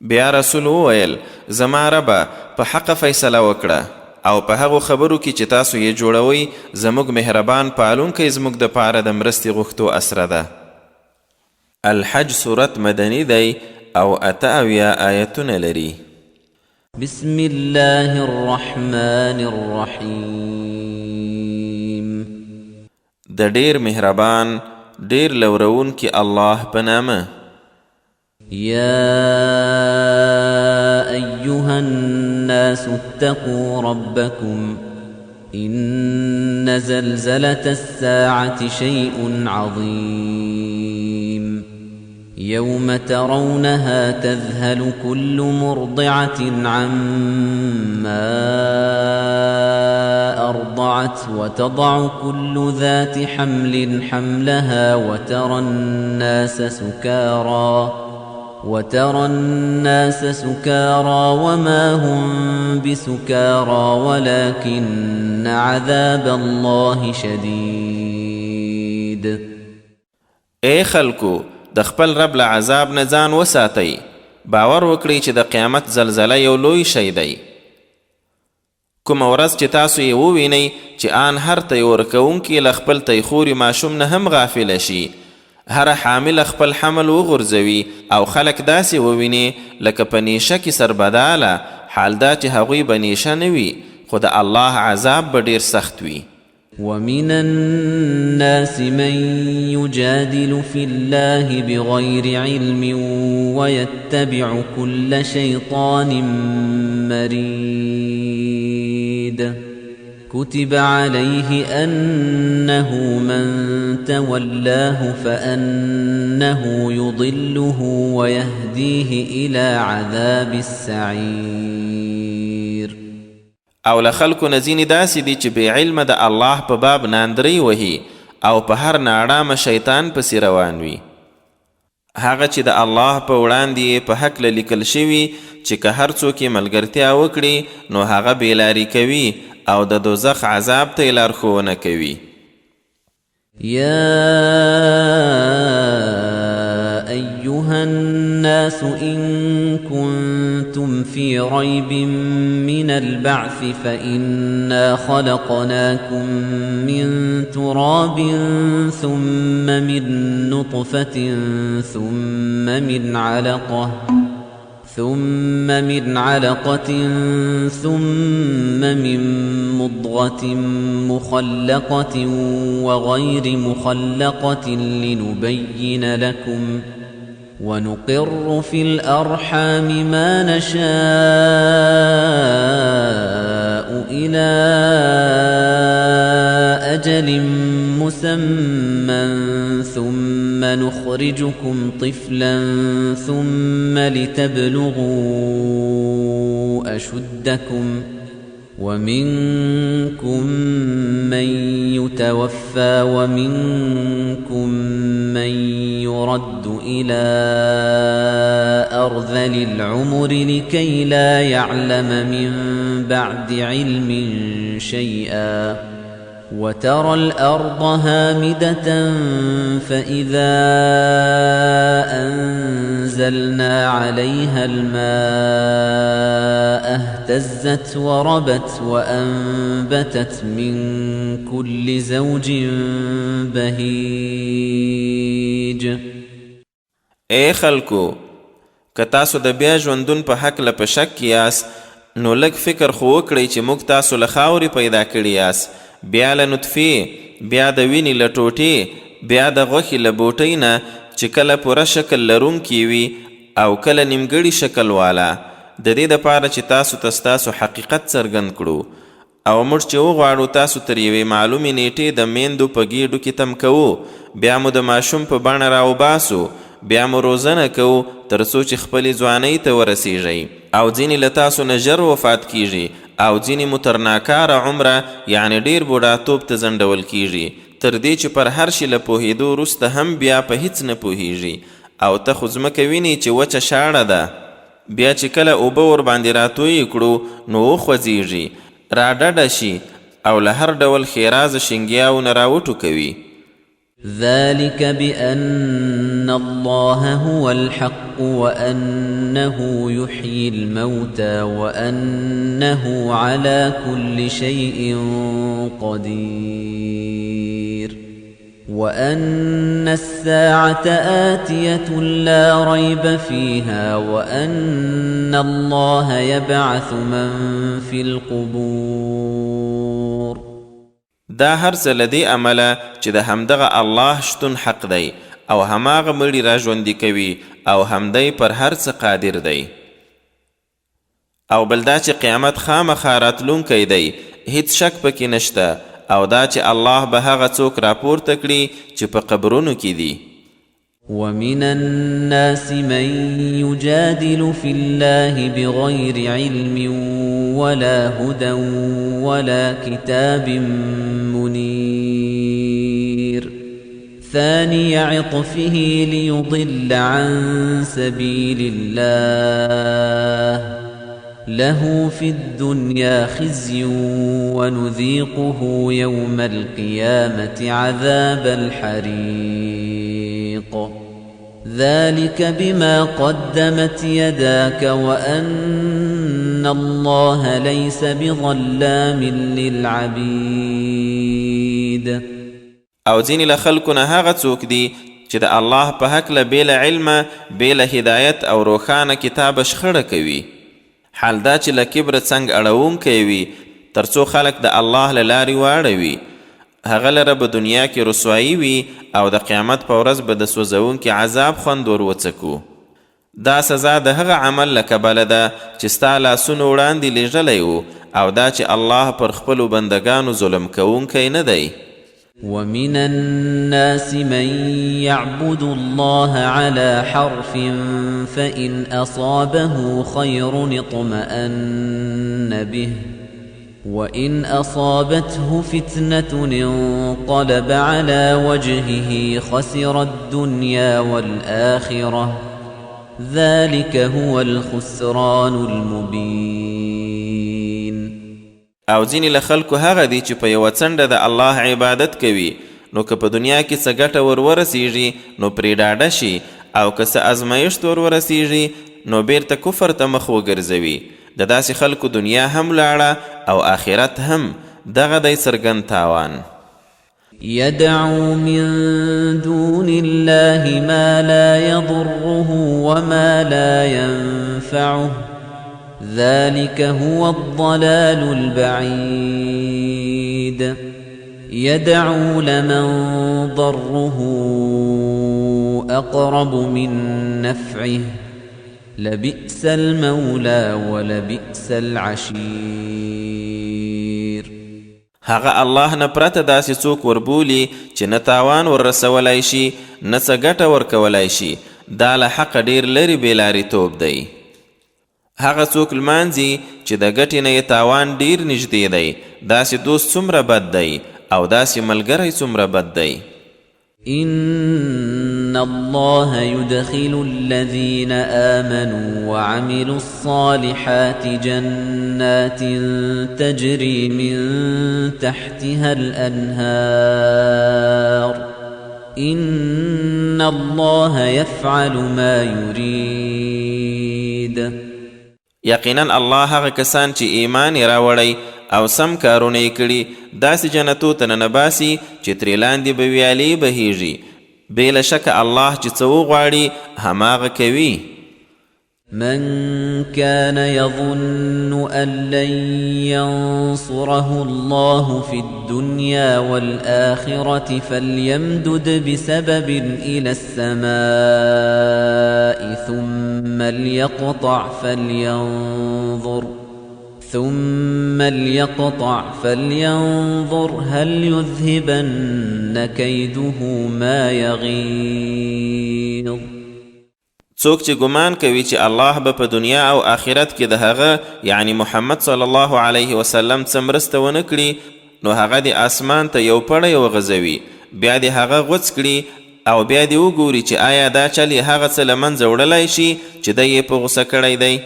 بیا رسول وویل زما ربه په حق فیصله وکړه او په هغو خبرو کې چې تاسو یې جوړوئ زموږ مهربان پالونکی زموږ د پاره د مرستې غوښتو اسره ده. الحج صورت مدني دی او 78 آیتونه لري. بسم الله الرحمن الرحیم. د ډیر مهربان ډیر لورونکي الله په نامه. يا أيها الناس اتقوا ربكم إن زلزلة الساعة شيء عظيم يوم ترونها تذهل كل مرضعة عما أرضعت وتضع كل ذات حمل حملها وترى الناس سكارى وما هم بسكارى ولكن عذاب الله شديد. اے خلکو د خپل رب له عذاب نه ځان وساتئ. باور وکړئ چې د قیامت زلزله یو لوی شی دی. کومه ورځ چې تاسو یې ووینئ چې آن هر تی ورکوونکي له خپل تیخوري ماشوم نه هم غافله شي، هر حامل خپل حمل وغورځوي او خلک داسې وویني لکه په نیشه کې سربداله، حال دا چې هغوی به نیشه نه وي خو د الله عذاب به ډیر سخت وي. ومن الناس من يجادل في الله بغير علم ويتبع كل شيطان مريد كتب عليه أنه من تولاه فأنه يضله ويهديه إلى عذاب السعير. او له خلکو نه ځینې داسې دي چې بې علمه د الله په باب ناندرۍ وهي او په هر ناړامه شیطان پسې روان وي. هغه چې د الله په وړاندې په هکله لیکل شوي چې که هر څوک یې ملګرتیا وکړي نو هغه بېلاري کوي او د دوزخ عذاب ته یې لارښوونه کوي. يا أيها الناس إن كنتم في ريب من البعث فإنا خلقناكم من تراب ثم من نطفة ثم من علقة ثم من مضغة مخلقة وغير مخلقة لنبين لكم ونقر في الأرحام ما نشاء إلى أجل مسمى ثم نخرجكم طفلا ثم لتبلغوا أشدكم ومنكم من يتوفى ومنكم من يرد إلى أرذل العمر لكي لا يعلم من بعد علم شيئا وترى الأرض هامدة فإذا أنزلنا عليها الماء اهتزت وربت وأنبتت من كل زوج بهيج. اے خلکو که تاسو د بیا ژوندون په هکله په شک یاست نو لږ فکر خو وکړئ چې موږ تاسو له خاورې پیدا کړي یاست، بیا له نطفې، بیا د وینې له ټوټې، بیا د غوښې له بوټۍ نه چې کله پوره شکل لرونکي وي او کله نیمګړي شکل والا، د دې دپاره چې تاسو ته ستاسو حقیقت څرګند کړو او موږ چې وغواړو تاسو تر یوې معلومې نیټې د میندو په ګېډو کې تم کوو، بیا مو د ماشوم په بڼه راوباسو، بیا مو روزنه کوو تر څو چې خپلې ځوانۍ ته ورسیږئ او ځینې له تاسو نه ژر وفات کیږي او ځینې مو تر ناکاره عمره یعنې ډیر بوډاتوب ته ځنډول کیږي تر دې چې پر هر شي له پوهېدو وروسته هم بیا په هیڅ نه پوهیږي او ته خو ځمکه وینې چې وچه شاړه ده، بیا چې کله اوبه ورباندې راتویې کړو نو وخوځېږي، راډډه شي او له هر ډول ښېرازه شینګیاونه راوټوکوي. ذلك بأن الله هو الحق وأنه يحيي الموتى وأنه على كل شيء قدير وأن الساعة آتية لا ريب فيها وأن الله يبعث من في القبور. دا هر څه له دې امله چې د همدغه الله شتون حق دی او هماغه مړي را ژوندي کوي او همدی پر هر څه قادر دی. او بل دا چې قیامت خامخا راتلونکی دی، هیڅ شک پکې نشته، او دا چې الله به هغه څوک راپورته کړي چې په قبرونو کې دي. ومن الناس من يجادل في الله بغير علم ولا هدى ولا كتاب منير ثاني عطفه ليضل عن سبيل الله له في الدنيا خزي ونذيقه يوم القيامة عذاب الحريق ذلك بما قدمت يداك وأن الله ليس بظلام للعبيد. او ځینې له خلکو نه هغه څوک دي چې د الله په هکله بې له علمه بې له هدایت او روښانه کتابه شخړه کوي. حال دا چې له کبره څنګ اړوونکی وي تر څو خلک د الله له لارې واړوي، هغه لره به دنیا کې رسوایی وي او د قیامت په ورځ به د سوځونکي عذاب خوند ور وڅکو. دا سزا د هغه عمل له کبله ده چې ستا لاسونو وړاندې لیږلی و او دا چې الله پر خپلو بندګانو ظلم کوونکی نه دی. ومن الناس من يعبد الله على حرف فإن أصابه خير اطمأن به وإن أصابته فتنة انقلب على وجهه خسر الدنيا والآخرة ذلك هو الخسران المبين. او ځینې له خلکو هغه دي چې په یوه څنډه د الله عبادت کوي، نو که په دنیا کې څه ګټه ور ورسیږي نو پرې ډاډه شي، او که څه ازمایښت ورسیږي نو بیرته کفر ته مخ وګرځوي. د داسې خلکو دنیا هم لاړه او آخرت هم. دغه دی څرګند تاوان. يدعو من دون الله ما لا يضره وما لا ينفعه ذلك هو الضلال البعيد. يدعو لمن ضره أقرب من نفعه لبئس المولى ولبئس العشير. هغه الله نه پرته داسې څوک وربولي چې نه تاوان وررسولی شي نه څه ګټه ورکولی شي. دا له حقه ډېر لرې بېلاریتوب دی. هغه څوک لمانځي چې د ګټې نه یې تاوان ډېر نږدې دی. داسې دوست څومره بد دی او داسې ملګری څومره بد دی. إن الله يدخل الذين آمنوا وعملوا الصالحات جنات تجري من تحتها الأنهار إن الله يفعل ما يريد. یقینا الله هغه کسان چې ایمان یې راوړی او سم کارونه یې کړي داسې جنتو ته ننباسي چې ترې لاندې به ویالې بهیږي. بې له شکه الله چې څه وغواړي هماغه کوي. من كان يظن أن لن ينصره الله في الدنيا والآخرة فليمدد بسبب إلى السماء ثم ليقطع فلينظر هل يذهبن كيده ما يغيظ. څوک چې ګمان کوي چې الله به په دنیا او آخرت کې د هغه یعنی محمد صلی الله علیه وسلم څه مرسته ونه کړي نو هغه د اسمان ته یو پړی وغځوي بیا د هغه غوڅ کړي او بیا دې وګوري چې آیا دا چل یې هغه څه له منځه وړلی شي چې دی یې په غوسه کړی دی.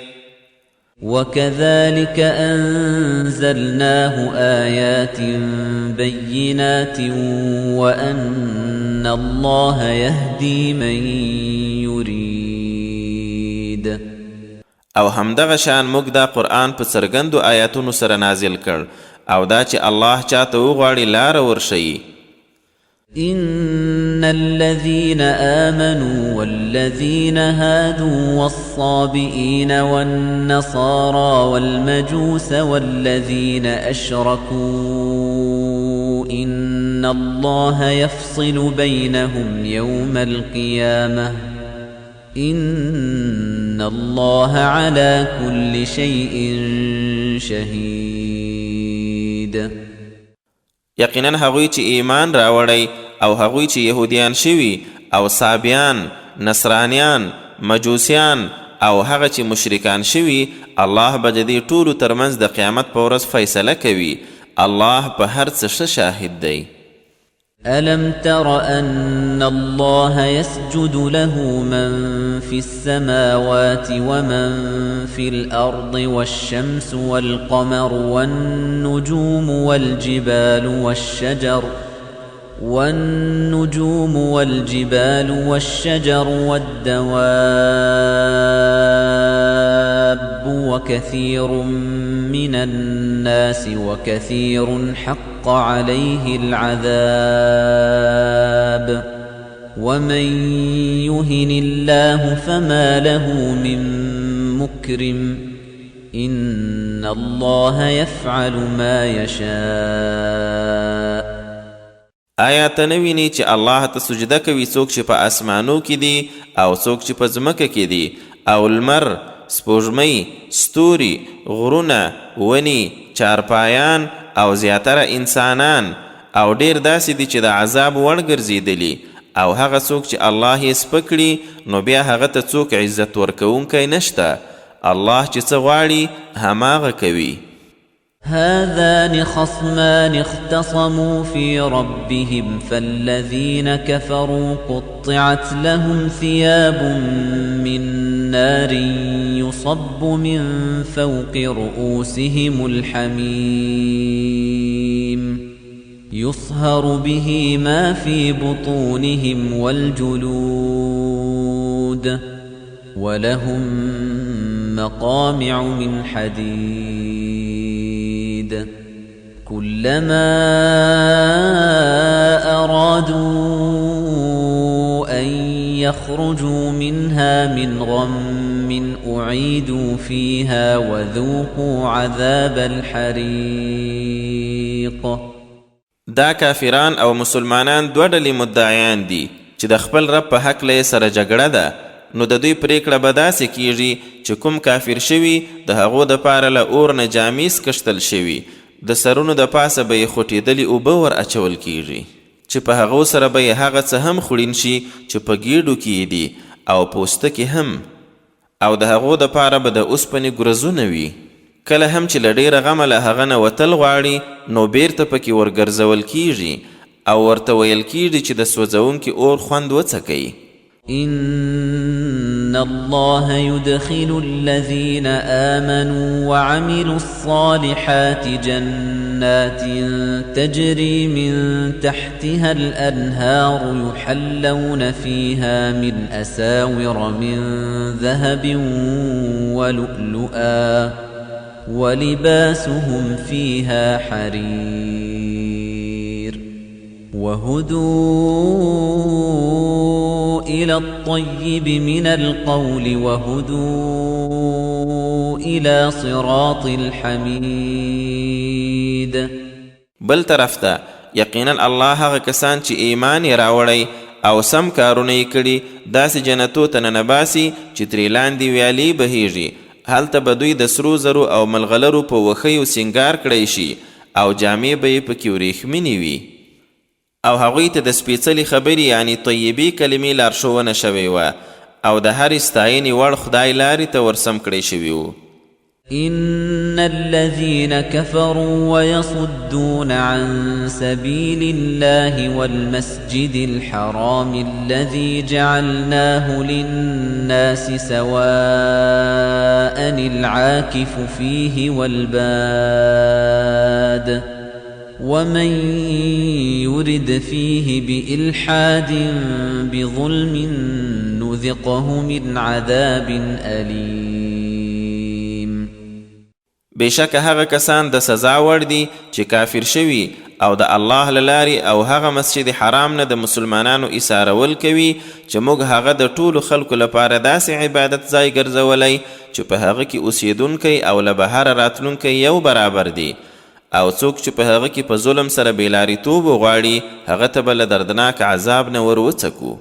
وكذلك أنزلناه آيات بينات وأن الله يهدي من يريد. او همدغه شان موږ دا قرآن په څرګندو آیاتونو سره نازل کړ او دا چې الله چاته وغواړي لاره ورښیي. إن الذين آمنوا والذين هادوا والصابئين والنصارى والمجوس والذين أشركوا إن الله يفصل بينهم يوم القيامة إن الله على كل شيء شهيد. یقینا هغوی چې ایمان راوړی او هغوی چې یهودیان شوي او صابیان، نصرانیان، مجوسیان او هغه چې مشرکان شوي الله به د دې ټولو ترمنځ د قیامت په ورځ فیصله کوي. الله په هر څه ښه شاهد دی. ألم تر أن الله يسجد له من في السماوات ومن في الأرض والشمس والقمر والنجوم والجبال والشجر والدواب وكثير من الناس وكثير حق عليه العذاب ومن يهن الله فما له من مكرم إن الله يفعل ما يشاء. آیا ته نه وینې چې الله ته سجده کوي څوک چې په اسمانو کې دي او څوک چې په ځمکه کې دي او لمر، سپوږمۍ، ستوري، غرونه، ونې، چارپایان او زیاتره انسانان او ډیر داسې دي چې د عذاب وړ ګرځېدلي او هغه څوک چې الله یې سپکړي نو بیا هغه ته څوک عزت ورکوونکی نشته. الله چې څه غواړي هماغه کوي. هذان خصمان اختصموا في ربهم فالذين كفروا قطعت لهم ثياب من نار يصب من فوق رؤوسهم الحميم يصهر به ما في بطونهم والجلود ولهم مقامع من حديد كلما أرادوا أن يخرجوا منها من غم أعيدوا فيها وذوقوا عذاب الحريق. دا کافران او مسلمانان دوه ډلې مدعیان دي چې د خپل رب په هکله سره جګړه ده، نو د دوی پریکړه به داسې کیږي چې کوم کافر شوي د هغو دپاره له اور نه جامیز کشتل شوي، د سرونو د پاسه به یې خوټېدلې اوبه ور اچول کیږي چې په هغو سره به یې هغه څه هم خوړین شي چې په ګېډو کې دي او پوستکي هم، او د هغو دپاره به د اوسپنې ګرزونه وي. کله هم چې له ډېره غمه له هغه نه وتل غواړي نو بیرته پکې ورګرځول کیږي او ورته ویل کیږي چې د سوځونکي اور خوند وڅکئ. إن الله يدخل الذين آمنوا وعملوا الصالحات جنات تجري من تحتها الأنهار يحلون فيها من أساور من ذهب ولؤلؤا ولباسهم فيها حرير وهدوا إلى الطيب من القول وهدوا إلى صراط الحميد. بل طرف ته یقینا الله هغه کسان چې ایمان یې راوړی او سم کارونه یې کړي داسې جنتو ته ننباسي چې ترې لاندې ویالې بهیږي، هلته به دوی د سرو زرو او ملغلرو په وښیو سینګار کړی شي او جامې به یې پکې وریښمینې وي، او هغوی ته د سپېڅلې خبرې یعنی طیبې کلمې لارښوونه شوې وه او د هرې ستاینې وړ خدای لارې ته ورسم کړی شوي وو. إن الذين كفروا ويصدون عن سبيل الله والمسجد الحرام الذي جعلناه للناس سواء العاكف فيه والباد ومن يرد فيه بإلحاد بظلم نذقه من عذاب أليم. بشک هغه کسان د سزا وړ دي چې کافر شوي او د الله له لارې او هغه مسجد حرام نه د مسلمانانو ایسارول کوي چې موږ هغه د ټولو خلکو لپاره داسې عبادت ځای ګرځولی چې په هغه کې اوسیدونکی او له بهره راتلونکی یو برابر دي، او څوک چې په هغه کې په ظلم سره بېلاریتوب وغواړي هغه ته به له دردناک عذاب نه ور وڅکو.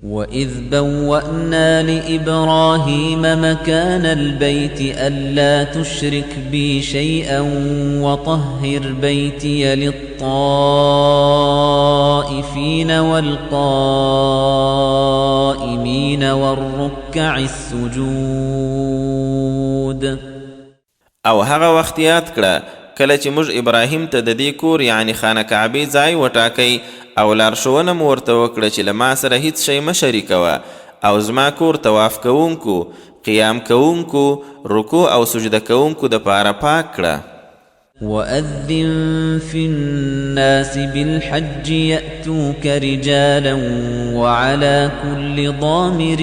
وَإِذْ بَوَّأْنَا لِإِبْرَاهِيمَ مَكَانَ الْبَيْتِ أَلَّا تُشْرِكْ بِي شَيْئًا وَطَهِّرْ بَيْتِيَ لِلطَّائِفِينَ وَالْقَائِمِينَ وَالرُّكَّعِ السُّجُودِ. او هغه وخت یاد کړه کله چې موږ ابراهیم ته د دې کور یعنی خانه کعبې ځای وټاکئ او لارښوونه مو ورته وکړه چې له ما سره هیڅ شی مه شریکوه او زما کور طواف کوونکو، قیام کوونکو، رکوع او سجده کوونکو دپاره پاک کړه. وَأَذِّن فِي النَّاسِ بِالْحَجِّ يَأْتُوكَ رِجَالًا وَعَلَى كُلِّ ضَامِرٍ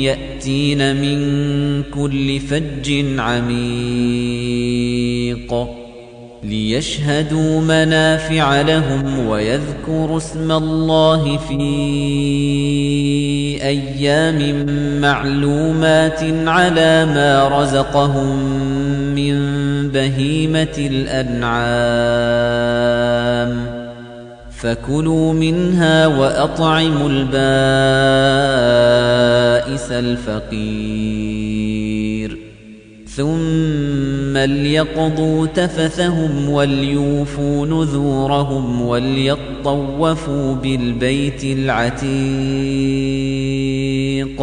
يَأْتِينَ مِنْ كُلِّ فَجٍّ عَمِيقٍ لِيَشْهَدُوا مَنَافِعَ لَهُمْ وَيَذْكُرُوا اسْمَ اللَّهِ فِي أَيَّامٍ مَّعْلُومَاتٍ عَلَى مَا رَزَقَهُم مِّن بَهِيمَةِ الْأَنْعَامِ فَكُلُوا مِنْهَا وَأَطْعِمُوا الْبَائِسَ الْفَقِيرَ ثُمَّ لْيَقْضُوا تَفَثَهُمْ وَلْيُوفُوا نُذُورَهُمْ وَلْيَطَّوَّفُوا بِالْبَيْتِ الْعَتِيقِ.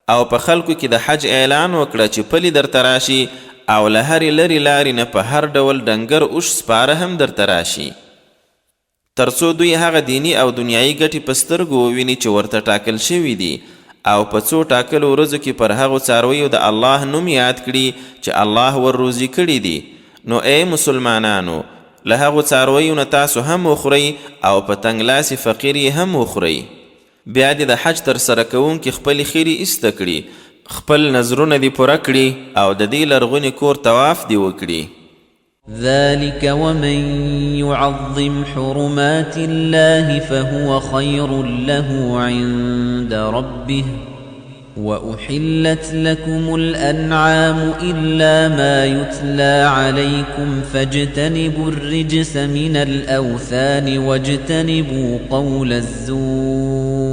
او په خلکو کې د حج اعلان وکړه چې پلي درته راشي او له هرې لرې لارې نه په هر ډول ډنګر اوښ سپاره هم درته راشي تر څو دوی هغه دیني او دنیایي ګټې په سترګو وویني چې ورته ټاکل شوي دي او په څو ټاکلو ورځو کې پر هغو څارویو د الله نوم یاد کړي چې الله ور روزي کړي دي. نو ای مسلمانانو له هغو څارویو نه تاسو هم وخورئ او په تنګلاسې فقیر یې هم وخورئ. بیا دې د حج تر سره کوونکي خپلې خیرې ایسته کړي، خپل نظرونه دې پوره کړي او د دې لرغوني کور طواف دې وکړي. ذلك ومن يعظم حرمات الله فهو خير له عند ربه وأحلت لكم الأنعام إلا ما يتلى عليكم فاجتنبوا الرجس من الأوثان واجتنبوا قول الزور.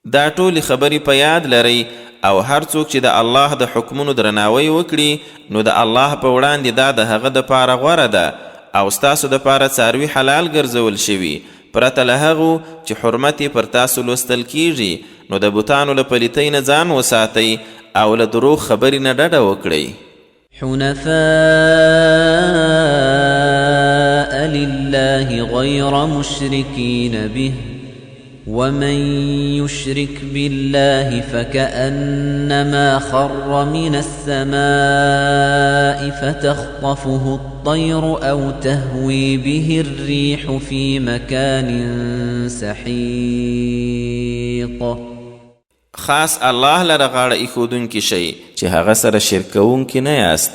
دا ټولې خبرې په یاد لرئ او هر څوک چې د الله د حکمونو درناوی وکړي نو د الله په وړاندې دا د هغه دپاره غوره ده او ستاسو دپاره څاروي حلال ګرځول شوي پرته له هغو چې حرمت یې پر تاسو لوستل کیږي. نو د بوتانو له پلیتۍ نه ځان وساتئ او له دروغ خبرې نه ډډه وکړئ. حنفاء لله غير مشركين به ومن يشرك بالله فكأنما خر من السماء فتخطفه الطير أو تهوي به الريح في مكان سحيق. خاص الله لره غاړه ایښودونکي شئ چې هغه سره شرک کوونکي نه یاست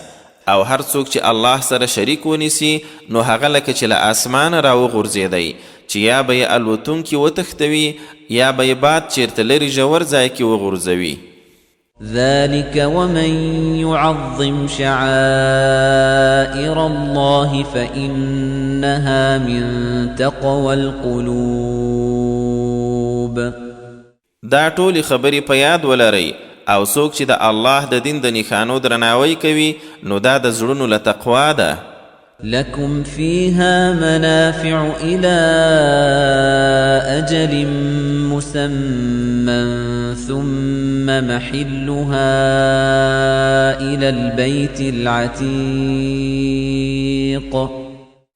او هر څوک چې الله سره شریک ونیسي نو هغه لکه چې له اسمانه راوغورځېدی چې یا به یې الوتونکي وتښتوي یا به یې باد چیرته لرې ژور ځای کې وغورځوي. ذلك ومن يعظم شعائر الله فإنها من تقوى القلوب. دا ټولې خبرې په یاد ولرئ او څوک چې د الله د دین د نښانو درناوی کوي نو دا د زړونو له تقوا ده. لكم فيها منافع إلى أجل مسمى ثم محلها إلى البيت العتيق.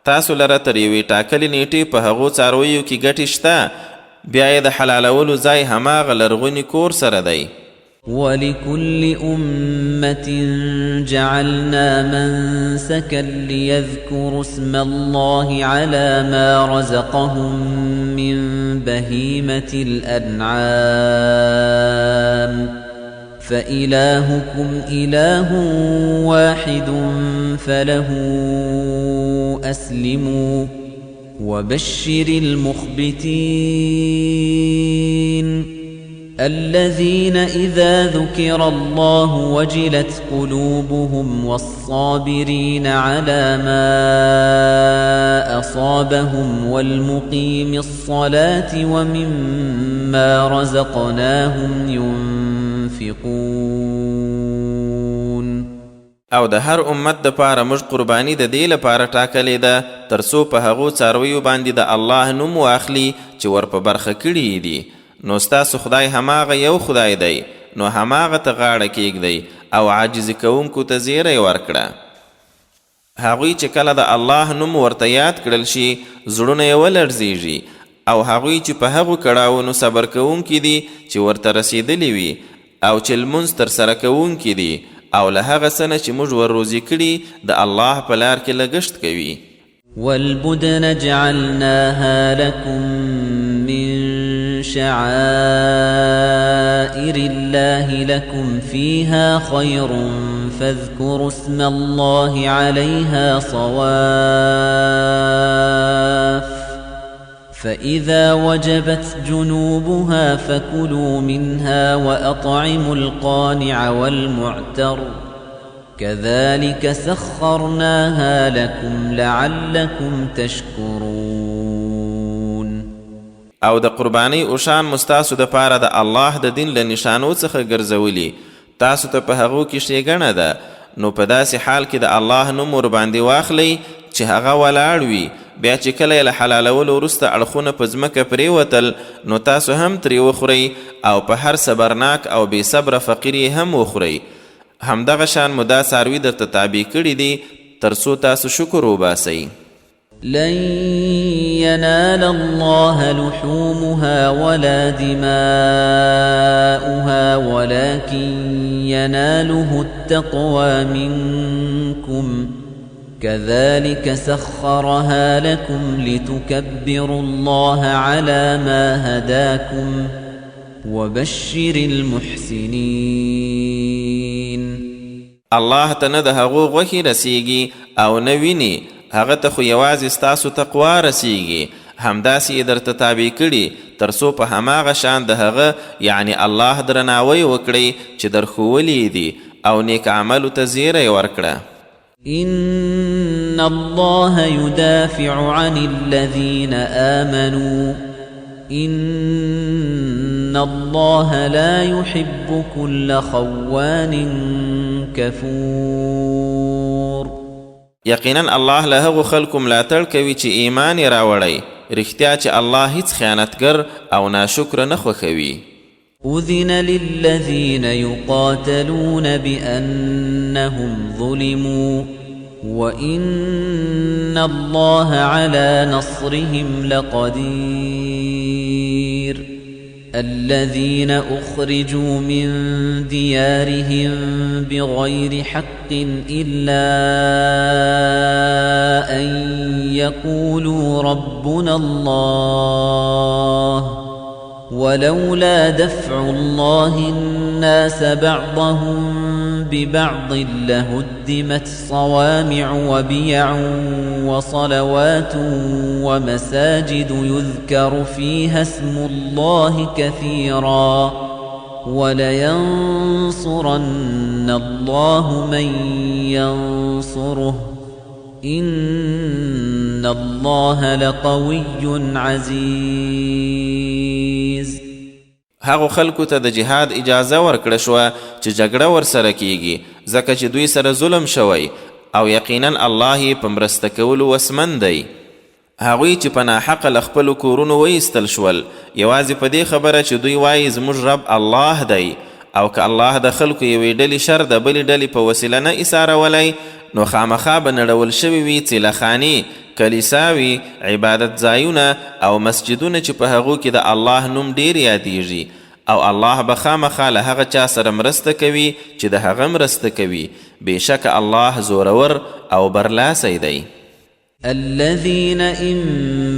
تاسو لره تر یوې ټاکلې نیټې په هغو څارویو کې ګټې شته بیا یې د حلالولو ځای هماغه لرغوني کور سره دی. ولكل أمة جعلنا منسكا ليذكروا اسم الله على ما رزقهم من بهيمة الأنعام فإلهكم إله واحد فله أسلموا وبشر المخبتين الذين إذا ذكر الله وجلت قلوبهم والصابرين على ما أصابهم والمقيم الصلاة ومما رزقناهم ينفقون. او د هر امت د پاره موږ قرباني د دې لپاره ټاکلې ده ترڅو په هغو څارویو باندې د الله نوم واخلي چې ور په برخه کړي دي. نو ستاسو خدای هماغه یو خدای دی نو هماغه ته غاړه کیږدئ او عاجزي کوونکو ته زیری ورکړه. هغوی چې کله د الله نوم ورته یاد کړل شي زړونه یې ولړزیږي او هغوی چې په هغو کړاوونو صبر کوونکي دي چې ورته رسیدلی وي او چې لمونځ ترسره کوونکي دي او له هغه څه نه چې موږ ور روزي کړي د الله په لار کې لګښت کوي. والبدن جعلناها لكم من شعائر الله لكم فيها خير فاذكروا اسم الله عليها صواف فإذا وجبت جنوبها فكلوا منها وأطعموا القانع والمعتر كذلك سخرناها لكم لعلكم تشكرون. او د قربانی اوشان مستاسو د پاره د الله د دین له نشانو څخه ګرځولي تاسو ته په هغو کې ښېګڼه ده. نو په داسې حال کې د الله نوم ور باندې واخلئ چې هغه ولاړ وي بیا چې کله یې له حلالولو وروسته اړخونه په ځمکه پرېوتل نو تاسو هم ترې وخورئ او په هر صبرناک او بې صبره فقیر یې هم وخورئ. همدغه شان مو دا څاروي درته تابع کړي دي ترڅو تاسو شکر وباسئ. لن ينال الله لحومها ولا دماؤها ولكن يناله التقوى منكم كذلك سخرها لكم لتكبروا الله على ما هداكم وبشر المحسنين الله ته نه د هغو غوښې رسیږي او نه ویني، هغه ته خو یوازې ستاسو تقوا رسیږي. همداسې یې درته تابع کړي تر څو په هماغه شان د هغه یعنی الله درناوی وکړئ چې درښولي دي او نیک عملو ته زیری ورکړه. إن الله يدافع عن الذين آمنوا إن الله لا يحب كل خوان كفور. یقینا الله له هغو خلکو ملاتړ کوي چې ایمان یې راوړی، رښتیا چې الله هیڅ خیانتګر او ناشکره نه خوښوي. أذن للذين يقاتلون بأنهم ظلموا وإن الله على نصرهم لقدير. الذين أخرجوا من ديارهم بغير حق إلا أن يقولوا ربنا الله ولولا دفع الله الناس بعضهم ببعض لهدمت صوامع وبيع وصلوات ومساجد يذكر فيها اسم الله كثيرا ولينصرن الله من ينصره إن الله لقوي عزيز. هغو خلکو ته د جهاد اجازه ورکړه شوه چې جګړه ورسره کیږي ځکه چې دوی سره ظلم شوی او یقینا الله یې په مرسته کولو وسمن دی. هغوی چې په ناحقه له خپلو کورونو وایستل شول یوازې په دې خبره چې دوی وایي زموږ رب الله دی، او که الله د خلکو یوې ډلې شر د بلې ډلې په وسیله نه ایسارولی نو خامخا به نړول شوي وي څیلخانې، کلیساوي، عبادت ځایونه او مسجدونه چې په هغو کې د الله نوم ډیر یادیږي، او الله به خامخا له هغه چا سره مرسته کوي چې د هغه مرسته کوي. بېشکه الله زورور او برلاسی دی. الذين إن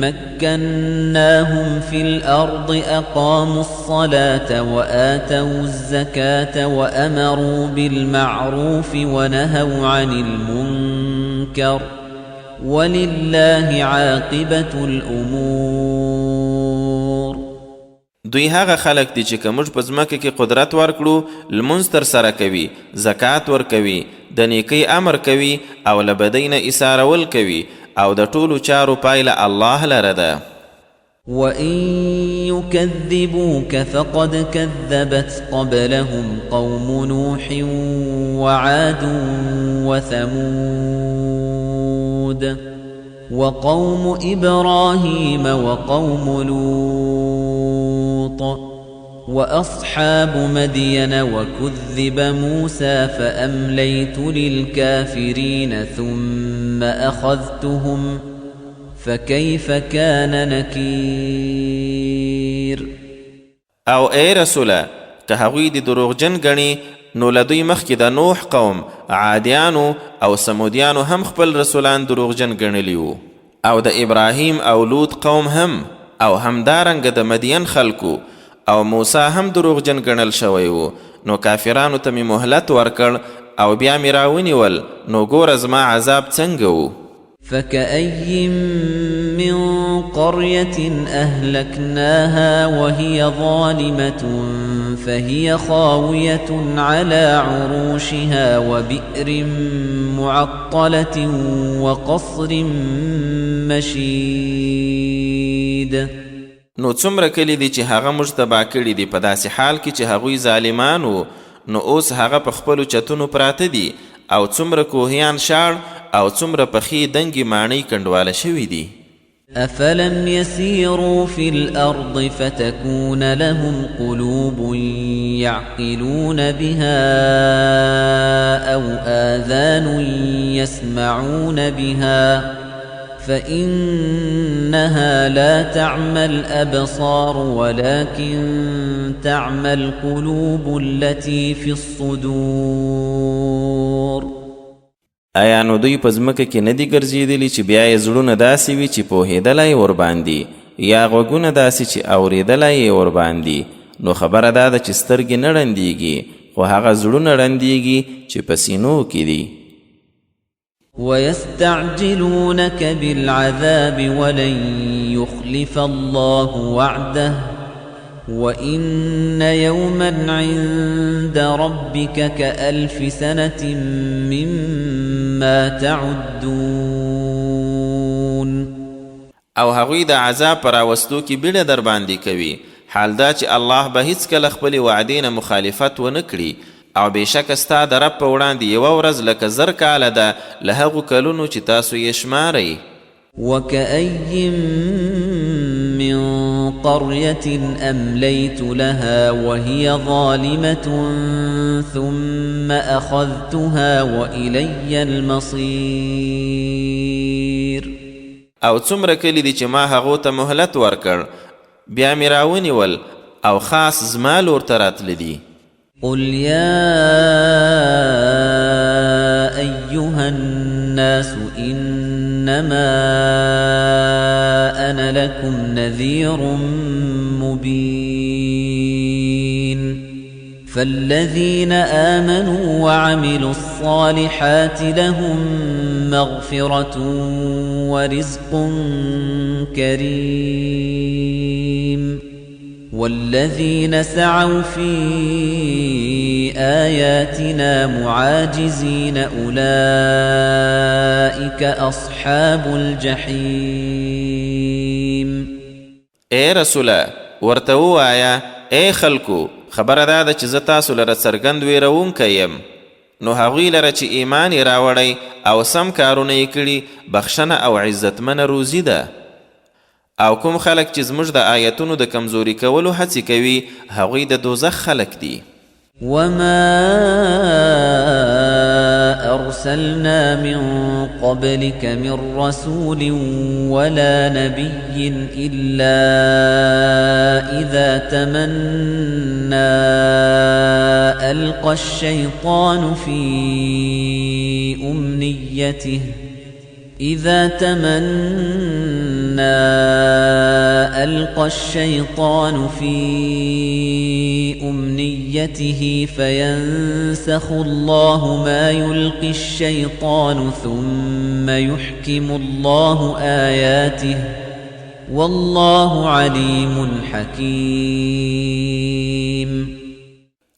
مكناهم في الأرض أقاموا الصلاة وآتوا الزكاة وأمروا بالمعروف ونهوا عن المنكر ولله عاقبة الأمور. دوی هغه خلق دي چې که موږ په ځمکه کې قدرت ورکړو لمونځ ترسره کوي، زکات ورکوي، د نیکۍ امر کوي او له بدۍ نه ایسارول کوي، او د ټولو چارو پایله الله لره ده. وَإِن يُكَذِّبُوكَ فَقَدْ كَذَّبَتْ قَبْلَهُمْ قَوْمُ نُوحٍ وَعَادٌ وَثَمُودَ وَقَوْمُ إِبْرَاهِيمَ وَقَوْمُ لُوطٍ وَأَصْحَابُ مَدْيَنَ وَكُذِّبَ مُوسَى فَأَمْلَيْتُ لِلْكَافِرِينَ ثُمَّ أَخَذْتُهُمْ فَكَيْفَ كَانَ نَكِيرٌ. او ای رسوله که هغوی د دروغجن ګڼي نو له دوی مخکې د نوح قوم، عادیانو او سمودیانو هم خپل رسولان دروغجن ګڼلي وو، او د ابراهیم او لوط قوم هم، او همدارنګه د مدین خلکو او موسی هم دروغجن ګڼل شوی وو. نو کافرانو ته مې مهلت ورکړ او بیا مې راونیول، نو ګوره زما عذاب څنګه وو. فكأي من قرية أهلكناها وهي ظالمة فهي خاوية على عروشها وبئر معطلة وقصر مشيد. نو څومره کلی دي چې هغه موږ تباه کړي دي په داسې حال کې چې هغوی ظالمان وو، نو اوس هغه په خپلو چتونو پراته دي، او څومره کوهیان شاړ او څومره پخې دنګې ماڼۍ کنډواله شوي دي. أفلم يسيروا في الأرض فتكون لهم قلوب يعقلون بها أو آذان يسمعون بها فإنها لا تعمى الأبصار ولكن تعمى القلوب التي في الصدور. آیا نو دوی په ځمکه کې نه دي ګرځېدلي چې بیا یې زړونه داسې وي چې پوهېدلی ورباندې یا غوږونه داسې چې اورېدلی یې ورباندې نو خبره دا ده چې سترګې نه ړندېږي خو هغه زړونه ړندېږي چې په سینو کې دي. ويستعجلونك بالعذاب ولن يخلف الله وعده وإن يوما عند ربك كألف سنة مما تعدون. او هغوی د عذاب پر راوستو کې بیړه در باندې کوي، حال دا چې الله به هیڅکله خپلې وعدې نه مخالفت ونه کړي او بېشکه ستا د رب په وړاندې یوه ورځ لکه 1000 کاله ده له هغو کلونو چې تاسو یې شمارئ. وكأي من قرية أمليت لها وهي ظالمة ثم أخذتها وإلي المصير. او څومره کلی دي چې ما هغو ته مهلت ورکړ بیا مې راونیول او خاص زما لور ته راتلي دي. قل يا أيها الناس إنما أنا لكم نذير مبين فالذين آمنوا وعملوا الصالحات لهم مغفرة ورزق كريم والذين سعوا في آياتنا معاجزين أولئك أصحاب الجحيم. اے رسوله ورته ووایه اے خلکو خبره دا ده چې زه تاسو لره څرګند ویرونکی یم، نو هغوی لره چې ایمان یې راوړی او سم کارونه یې کړي بخښنه او عزتمنه روزي ده. او کوم خلک چې زموږ د آیتونو د کمزوري کولو هڅې کوي هغوی د دوزخ خلک دي. وما أرسلنا من قبلك من رسول ولا نبي إلا إذا تمنى ألقى الشيطان في أمنيته فينسخ الله ما يلقي الشيطان ثم يحكم الله آياته والله عليم حكيم.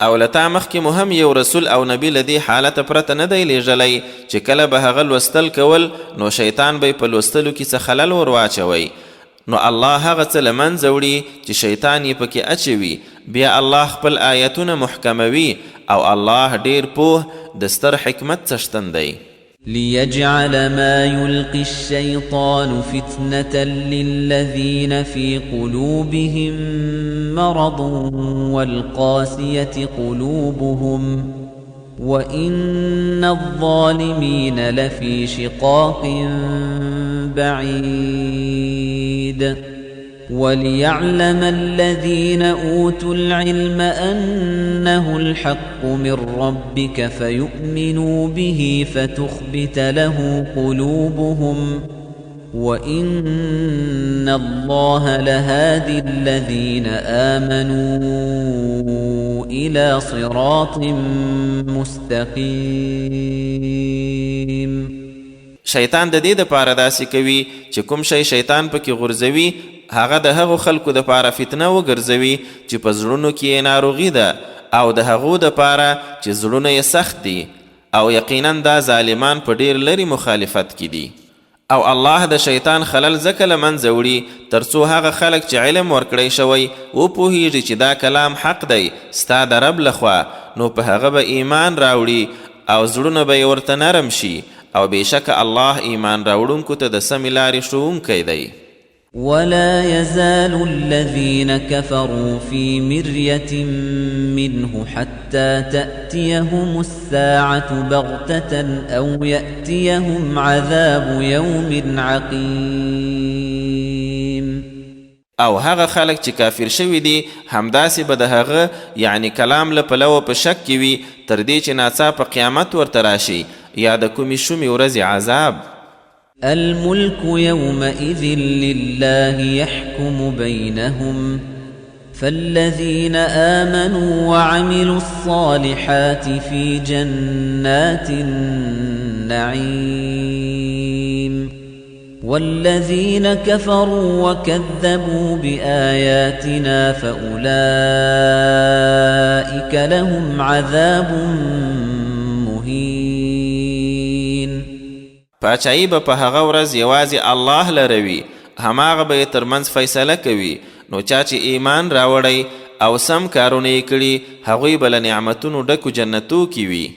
او لتا مخکې مهم یو رسول او نبی لدی حالت پرته نه دی لیږلی چې کله به هغه لوستل کول نو شیطان به په لوستلو کې څه خلل ور واچوي، نو الله هغه څه له منځه وړي چې شیطان یې پکې اچوي، بیا الله خپل آیتونه محکموي او الله ډیر پوه د ستر حکمت څښتن دی. ليجعل ما يلقي الشيطان فتنة للذين في قلوبهم مرض والقاسية قلوبهم وإن الظالمين لفي شقاق بعيد. وليعلم الذين أوتوا العلم أنه الحق من ربك فيؤمنوا به فتخبت له قلوبهم وإن الله لهادي الذين آمنوا إلى صراط مستقيم. شیطان د دې دپاره داسې کوي چې کوم شی شیطان پکې غورځوي هغه د هغو خلکو دپاره فتنه وګرځوي چې په زړونو کې یې ناروغي ده او د هغو دپاره چې زړونه یې سخت دي او یقینا دا ظالمان په ډیر لرې مخالفت کې دي. او الله د شیطان خلل ځکه له منځه وړي تر څو هغه خلک چې علم ورکړی شوی وپوهیږي چې دا کلام حق دی ستا د رب لخوا، نو په هغه به ایمان راوړي او زړونه به یې ورته نرم شي او بېشکه الله ایمان راوړونکو ته د سمې لارې ښوونکی دی. ولا يزال الذين كفروا في مرية منه حتى تأتيهم الساعة بغتة أو يأتيهم عذاب يوم عقيم. او هغه خلک چې کافر شوي دي همداسې به د هغه یعنی کلام له پلوه په شک کې وي تر دې چې ناڅاپه قیامت ورته راشي یا د کومې شومې ورځې عذاب. الملك يومئذ لله يحكم بينهم فالذين آمنوا وعملوا الصالحات في جنات النعيم والذين كفروا وكذبوا بآياتنا فأولئك لهم عذاب مهين. پاچایی به په هغه ورځ یوازې الله لروي، هماغه به یې ترمنځ فیصله کوي. نو چا چې ایمان راوړی او سم کارونه یې کړي هغوی به له نعمتونو ډکو جنتو کې وي،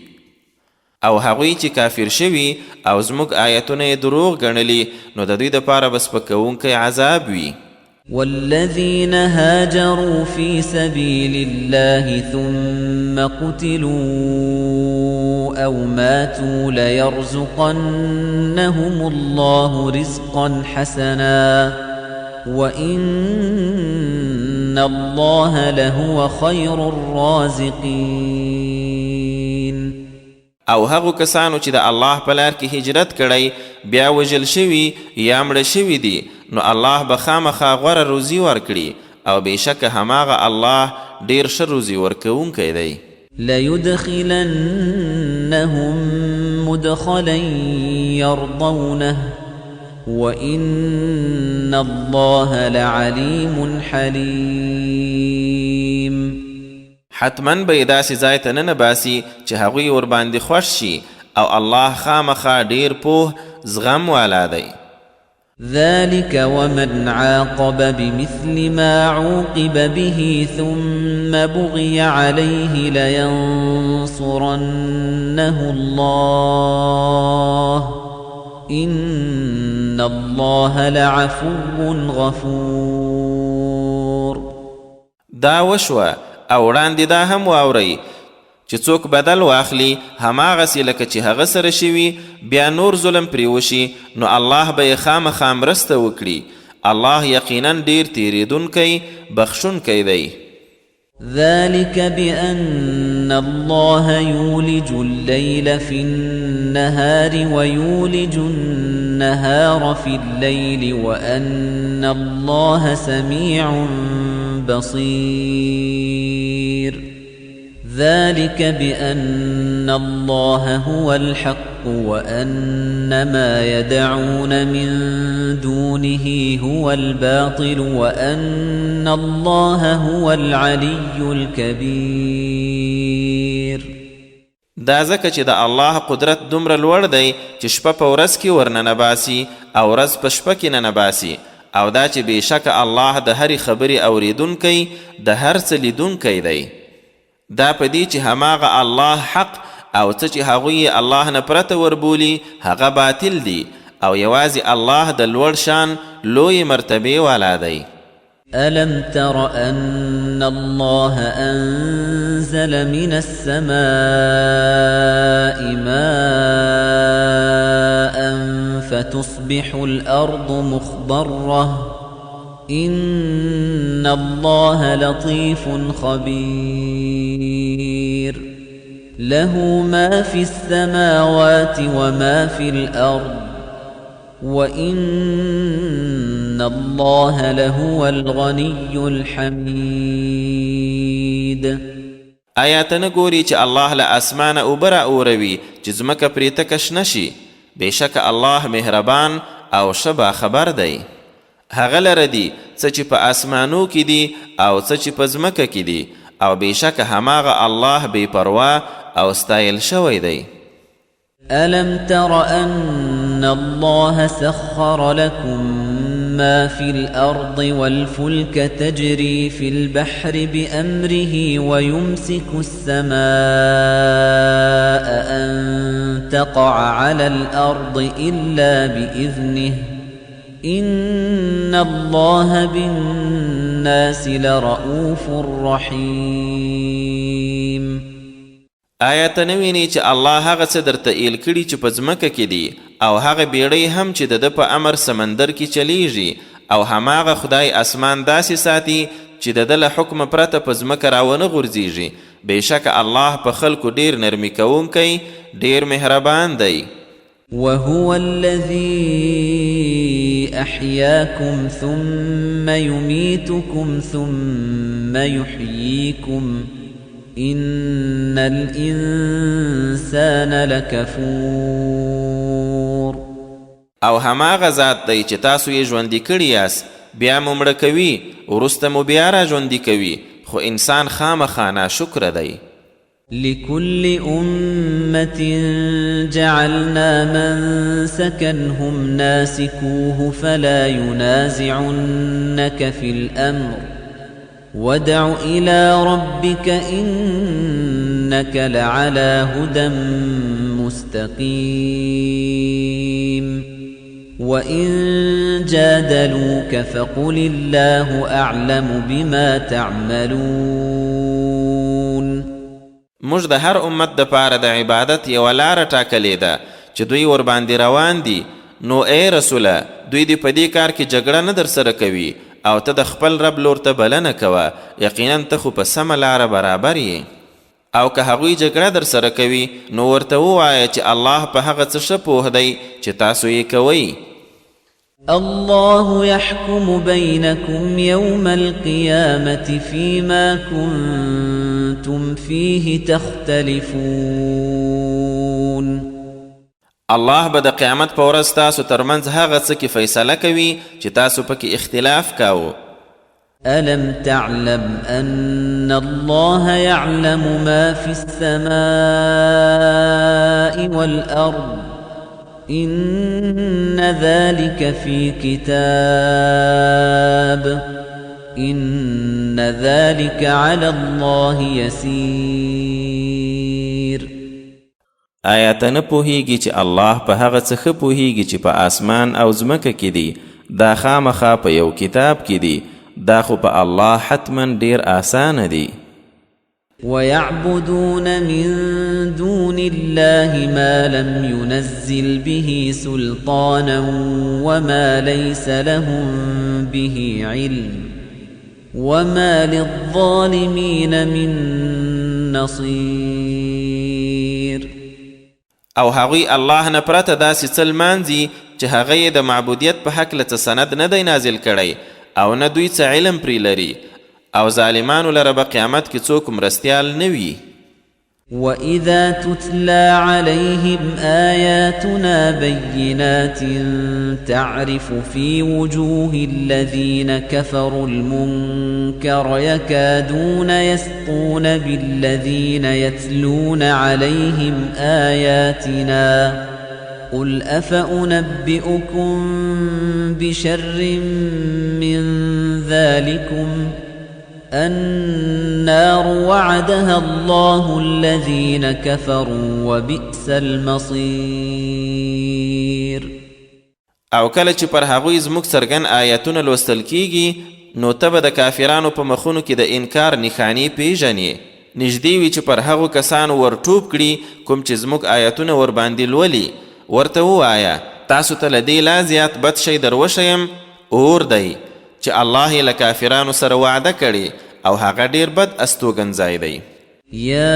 او هغوی چې کافر شوي او زموږ آیتونه یې دروغ ګڼلي نو د دوی دپاره به سپکوونکی عذاب وي. والذين هاجروا في سبيل الله ثم قتلوا أو ماتوا ليرزقنهم الله رزقا حسنا وإن الله لهو خير الرازقين. او هغو کسانو چې د الله په لار کې هجرت کړی بیا وژل شوي یا مړه شوي دي نو الله به خامخا غوره روزي ورکړي او بېشکه هماغه الله ډېر ښه روزي ورکوونکی دی. ليدخلنهم مدخلا يرضونه وإن الله لعليم حليم. حتماً به داسې ځای ته ننباسي چې هغوی ورباندې خوښ شي او الله خامخا ډېر پوه زغم والا دی. ذلك ومن عاقب بمثل ما عوقب به ثم بغي عليه لينصرنه الله إن الله لعفو غفور. دا وشوه او وړاندې دا هم واورئ چې څوک بدل واخلي هماغسې لکه چې هغه سره شوي بیا نور ظلم پرې وشي نو الله به یې خامخا مرسته وکړي. الله یقینا ډېر تیریدونکی بخښونکی دی. ذلك بأن الله يولج الليل في النهار ويولج النهار في الليل وأن الله سميع بصير. ذلك بأن الله هو الحق وأن ما يدعون من دونه هو الباطل وأن الله هو العلي الكبير. دا ځکه چې د الله قدرت دومره لوړ دی چې شپه په ورځ کې ورننباسي او ورځ په شپه کې ننباسي، او دا چې بېشکه الله د هرې خبرې اورېدونکی د هر څه لیدونکی دی. دا په دې چې هماغه الله حق او څه چې هغوی الله نه پرته وربولي هغه باطل دي او یوازې الله د لوړ شان لوی مرتبې والا دی. ألم تر أن الله أنزل من السماء ماء فتصبح الأرض مخضرة إن الله لطيف خبير. له ما في السماوات وما في الأرض وإن الله لهو الغني الحميد. آیا ته نه ګورې چې الله له اسمانه اوبه رااوروي چې ځمکه پرې تکه شنه شي؟ بېشکه الله مهربان او ښه باخبر دی. هغه لره دي څه چې په اسمانو کې دي او څه چې په ځمکه کې دي، او بېشکه هماغه الله بې پروا او ستایل شوی دی. ألم تر أن الله سخر لكم ما في الأرض والفلك تجري في البحر بأمره ويمسك السماء أن تقع على الأرض إلا بإذنه إن الله بالناس لرؤوف رحيم. آیا ته نه وینې چې الله هغه څه درته ایل کړي چې په ځمکه کې دي او هغه بیړۍ هم چې د ده په امر سمندر کې چلیږي، او هماغه خدای اسمان داسې ساتي چې د ده له حکمه پرته په ځمکه راونه غورځېږي، بېشک الله په خلکو ډیر نرمي کوونکی ډیر مهربان دی. وهو الذي أحياكم ثم يميتكم ثم يحييكم إن الإنسان لكفور. او هماغه ذات دی چې تاسو یې ژوندي کړي یاست بیا مو مړه کوي وروسته مو بیا را ژوندي کوي، خو انسان خامخا ناشکره دی. لكل أمة جعلنا منسكا هم ناسكوه فلا ينازعنك في الأمر وادع إلى ربك إنك لعلى هدى مستقيم. وإن جادلوك فقل الله أعلم بما تعملون. موږ د هر امت د پاره د عبادت یوه لاره ټاکلې ده چې دوی ورباندې روان دي، نو ای رسوله دوی دې په دې کار کې جګړه نه درسره کوي او ته د خپل رب لور ته بلنه کوه، یقینا ته خو په سمه لاره برابر یې. او که هغوی جګړه درسره کوي نو ورته ووایه چې الله په هغه څه ښه پوه دی چې تاسو یې کوئ. الله يحكم بينكم يوم القيامة فيما كنتم فيه تختلفون. الله به د قیامت په ورځ تاسو ترمنځ هغه څه کې فیصله کوي چې تاسو پکې اختلاف کاوه. ألم تعلم أن الله يعلم ما في السماء والأرض إن ذلك في كتاب إن ذلك على الله يسير. آیا ته نه پوهیږي چې الله په هغه څه ښه پوهیږي چې په آسمان او ځمکه کې دي؟ دا خامخا په یو کتاب کې دي، دا خو په الله حتما ډیر آسانه دي. ويعبدون من دون الله ما لم ينزل به سلطانا وما ليس لهم به علم وما للظالمين من نصير. او هغوی الله نه پرته داسې څه لمانځي چې هغه یې د معبودیت په هکله څه سند نه دی نازل کړی او نه دوی څه علم پرې لري، او ظالمانو لره به قیامت کې څوک مرستیال نه وي. وَإِذَا تُتْلَى عَلَيْهِمْ آيَاتُنَا بَيِّنَاتٍ تَعْرِفُ فِي وُجُوهِ الَّذِينَ كَفَرُوا الْمُنكَرَ يَكَادُونَ يَسْطُونَ بِالَّذِينَ يَتْلُونَ عَلَيْهِمْ آيَاتِنَا قُلْ أَفَأُنَبِّئُكُم بِشَرٍّ مِّن ذَلِكُمْ النار وعدها الله الذين كفروا وبئس المصير. او کله چې پر هغوی زموږ څرګند آیاتونه لوستل کیږي نو ته به د کافرانو په مخونو کې د انکار نښانې پیژنې. نږدې وي چې پر هغو کسانو ورټوپ کړي کوم چې زموږ آیاتونه ورباندې لولي. ورته ووایه تاسو ته له دې لا زیات بد شی در وښیم اور دی چې الله یې له کافرانو سره وعده کړي او هغه ډیر بد استوګنځای دی. یا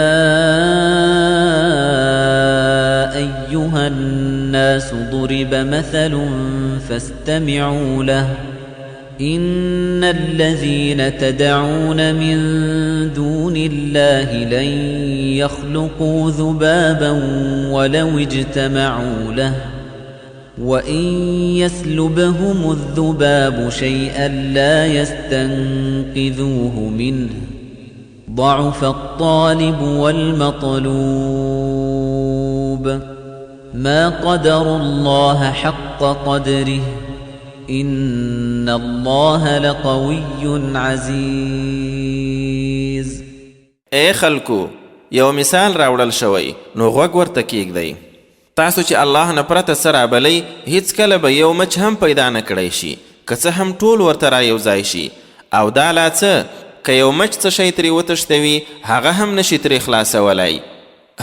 ایها الناس ضرب مثل فاستمعوا له إن الذين تدعون من دون الله لن يخلقوا ذبابا ولو اجتمعوا له وَإِن يَسْلُبْهُمُ الذُّبَابُ شَيْئًا لَّا يَسْتَنقِذُوهُ مِنْهُ ضَعُفَ الطَّالِبُ وَالْمَطْلُوبُ مَا قَدَرُوا اللَّهَ حَقَّ قَدْرِهِ إِنَّ اللَّهَ لَقَوِيٌّ عَزِيزٌ. اے خلکو یو مثال راوړل شوی نو غوږ ورته کیږدئ. تاسو چې الله نه پرته څه رابلئ هیڅ کله به یو مچ هم پیدا نه کړی شي که څه هم ټول ورته را یو ځای شي، او دا لا څه که یو مچ څه شی ترې وتښتوي هغه هم نشي ترې خلاصولی.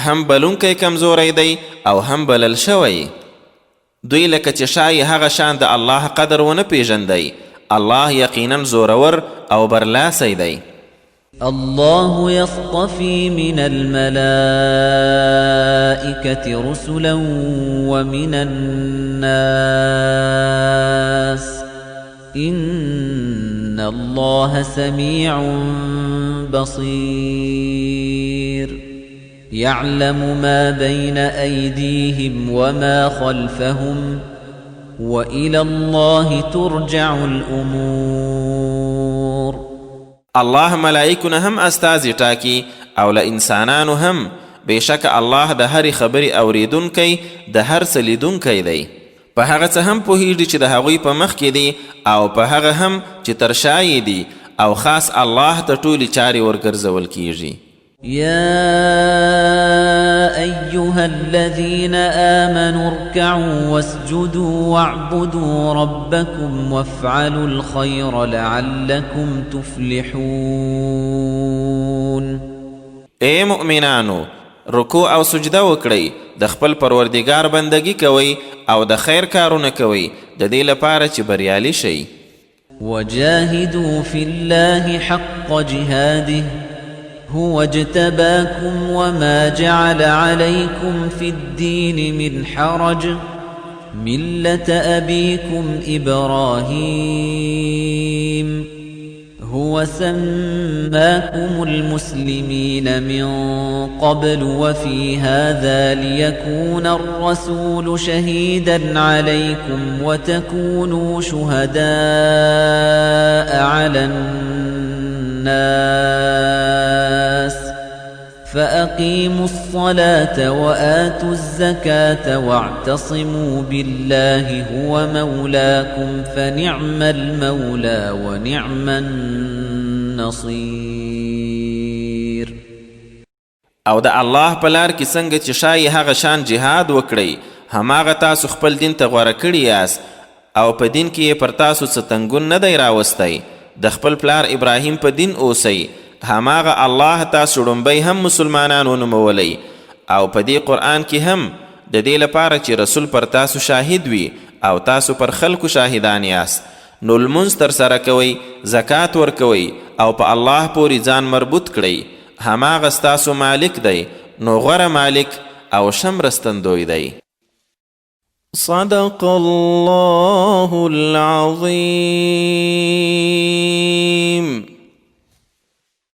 هم بلونکی کمزوری دی او هم بلل شوی. دوی لکه چې شایي هغه شان د الله قدر ونه پیژندی. الله یقینا زورور او برلاسی دی. الله يصطفي من الملائكة رسلا ومن الناس إن الله سميع بصير يعلم ما بين أيديهم وما خلفهم وإلى الله ترجع الأمور الله ملائکونه هم استازي ټاکي او له انسانانو هم بېشکه الله د هرې خبرې اوریدونکی د هر څه لیدونکی دی په هغه څه هم پوهیږي چې د هغوی په مخ کې دي او په هغه هم چې تر شا یې دي او خاص الله ته ټولې چارې ورګرځول کیږي يا أيها الذين آمنوا اركعوا واسجدوا واعبدوا ربكم وافعلوا الخير لعلكم تفلحون اے مؤمنانو رکوع او سجده وکړئ د خپل پروردګار بندگی کوئ او د خیر کارونه کوئ د دې لپاره چې بریالي شئ وجاهدوا في الله حق جهاده هو اجتباكم وما جعل عليكم في الدين من حرج ملة أبيكم إبراهيم هو سماكم المسلمين من قبل وفي هذا ليكون الرسول شهيدا عليكم وتكونوا شهداء على الناس فأقيموا الصلاة وآتوا الزكاة واعتصموا بالله هو مولاكم فنعم المولى ونعم النصير او د الله په لار کې څنګه چې شای هغه شان جهاد وکړئ هماغه تاسو خپل دین ته غوره کړی یاست او په دین کې پر تاسو څه تنګون نه دی راوستی د خپل پلار ابراهیم په دین اوسئ هماغه الله تاسو ړومبی هم مسلمانان ونومولی او په دې قرآن کې هم د دې لپاره چې رسول پر تاسو شاهد وي او تاسو پر خلکو شاهدان یاست نو لمونځ ترسره کوئ زکات ورکوئ او په الله پورې ځان مربوط کړئ هماغه ستاسو مالک دی نو غوره مالک او ښه مرستندوی دی صدق الله العظیم